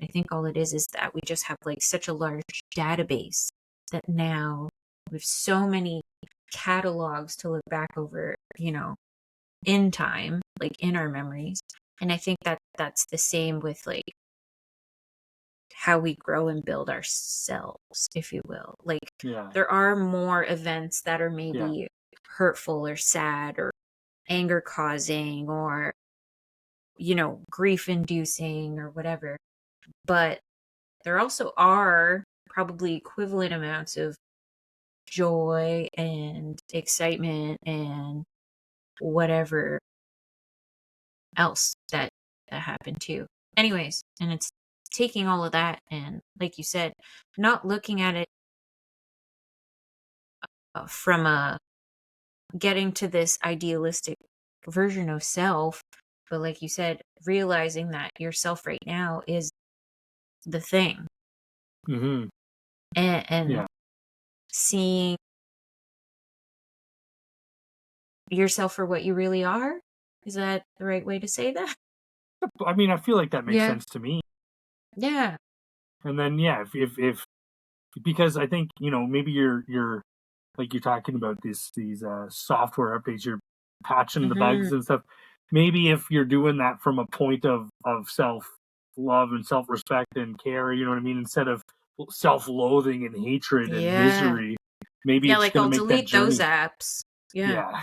I think all it is that we just have like such a large database that now we have so many catalogs to look back over, in time, like in our memories. And I think that that's the same with like how we grow and build ourselves, if you will. Like Yeah. there are more events that are Yeah. maybe hurtful or sad or anger causing or, grief inducing or whatever. But there also are probably equivalent amounts of joy and excitement and whatever else that happened too. Anyways, and it's taking all of that and, like you said, not looking at it from a getting to this idealistic version of self, but like you said, realizing that yourself right now is the thing. Mm-hmm. And Yeah. seeing yourself for what you really are. Is that the right way to say that? I mean, I feel like that makes Yeah. sense to me. Yeah. And then, yeah, if because I think maybe you're like you're talking about these software updates, you're patching the Mm-hmm. bugs and stuff. Maybe if you're doing that from a point of self love and self respect and care, you know what I mean, instead of self loathing and hatred and Yeah. misery, maybe Yeah, it's like going to I'll make that delete those journey. apps. Yeah.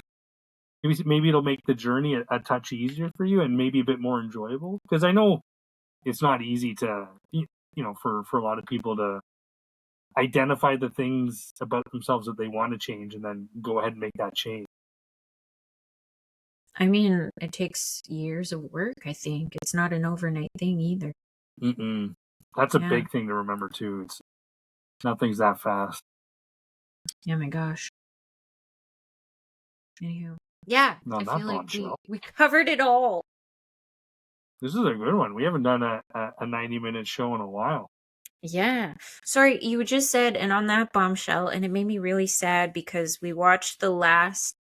Yeah, maybe it'll make the journey a touch easier for you and maybe a bit more enjoyable. Because I know it's not easy to, for a lot of people to identify the things about themselves that they want to change and then go ahead and make that change. I mean, it takes years of work, I think. It's not an overnight thing either. Mm-mm. That's a Yeah. big thing to remember too. It's nothing's that fast. Yeah, my gosh. Anywho. Yeah, No, I not feel like bombshell. we covered it all. This is a good one. We haven't done a 90-minute show in a while. Yeah. Sorry, you just said, and on that bombshell, and it made me really sad because we watched the last,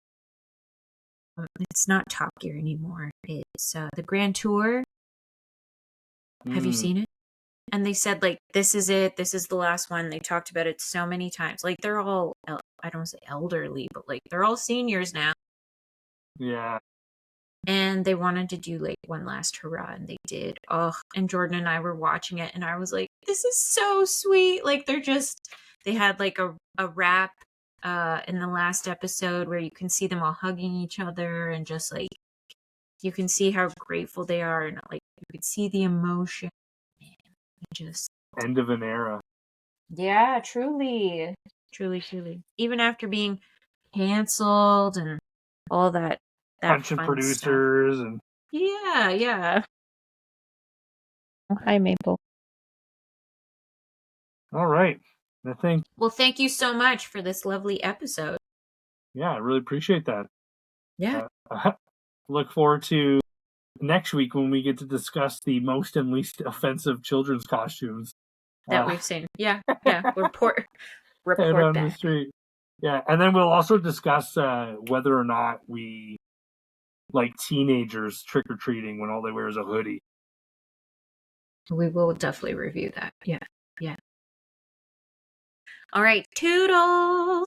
it's not Top Gear anymore. It's the Grand Tour. Have you seen it? And they said, like, this is it. This is the last one. They talked about it so many times. Like, they're all, I don't want to say elderly, but like, they're all seniors now. Yeah. And they wanted to do like one last hurrah, and they did. Oh, and Jordan and I were watching it, and I was like, this is so sweet. Like, they had like a rap in the last episode where you can see them all hugging each other, and just like, you can see how grateful they are, and like, you could see the emotion. Just End of an era. Yeah, truly. Truly. Even after being canceled and all that Punching fun stuff. producers and Yeah. Oh, hi, Maple. all right. I think Well, thank you so much for this lovely episode. I really appreciate that. Yeah. Look forward to next week when we get to discuss the most and least offensive children's costumes That we've seen. Yeah. Report out on the back. street. Yeah, and then we'll also discuss whether or not we like teenagers trick or treating when all they wear is a hoodie. We will definitely review that. Yeah. All right. Toodles.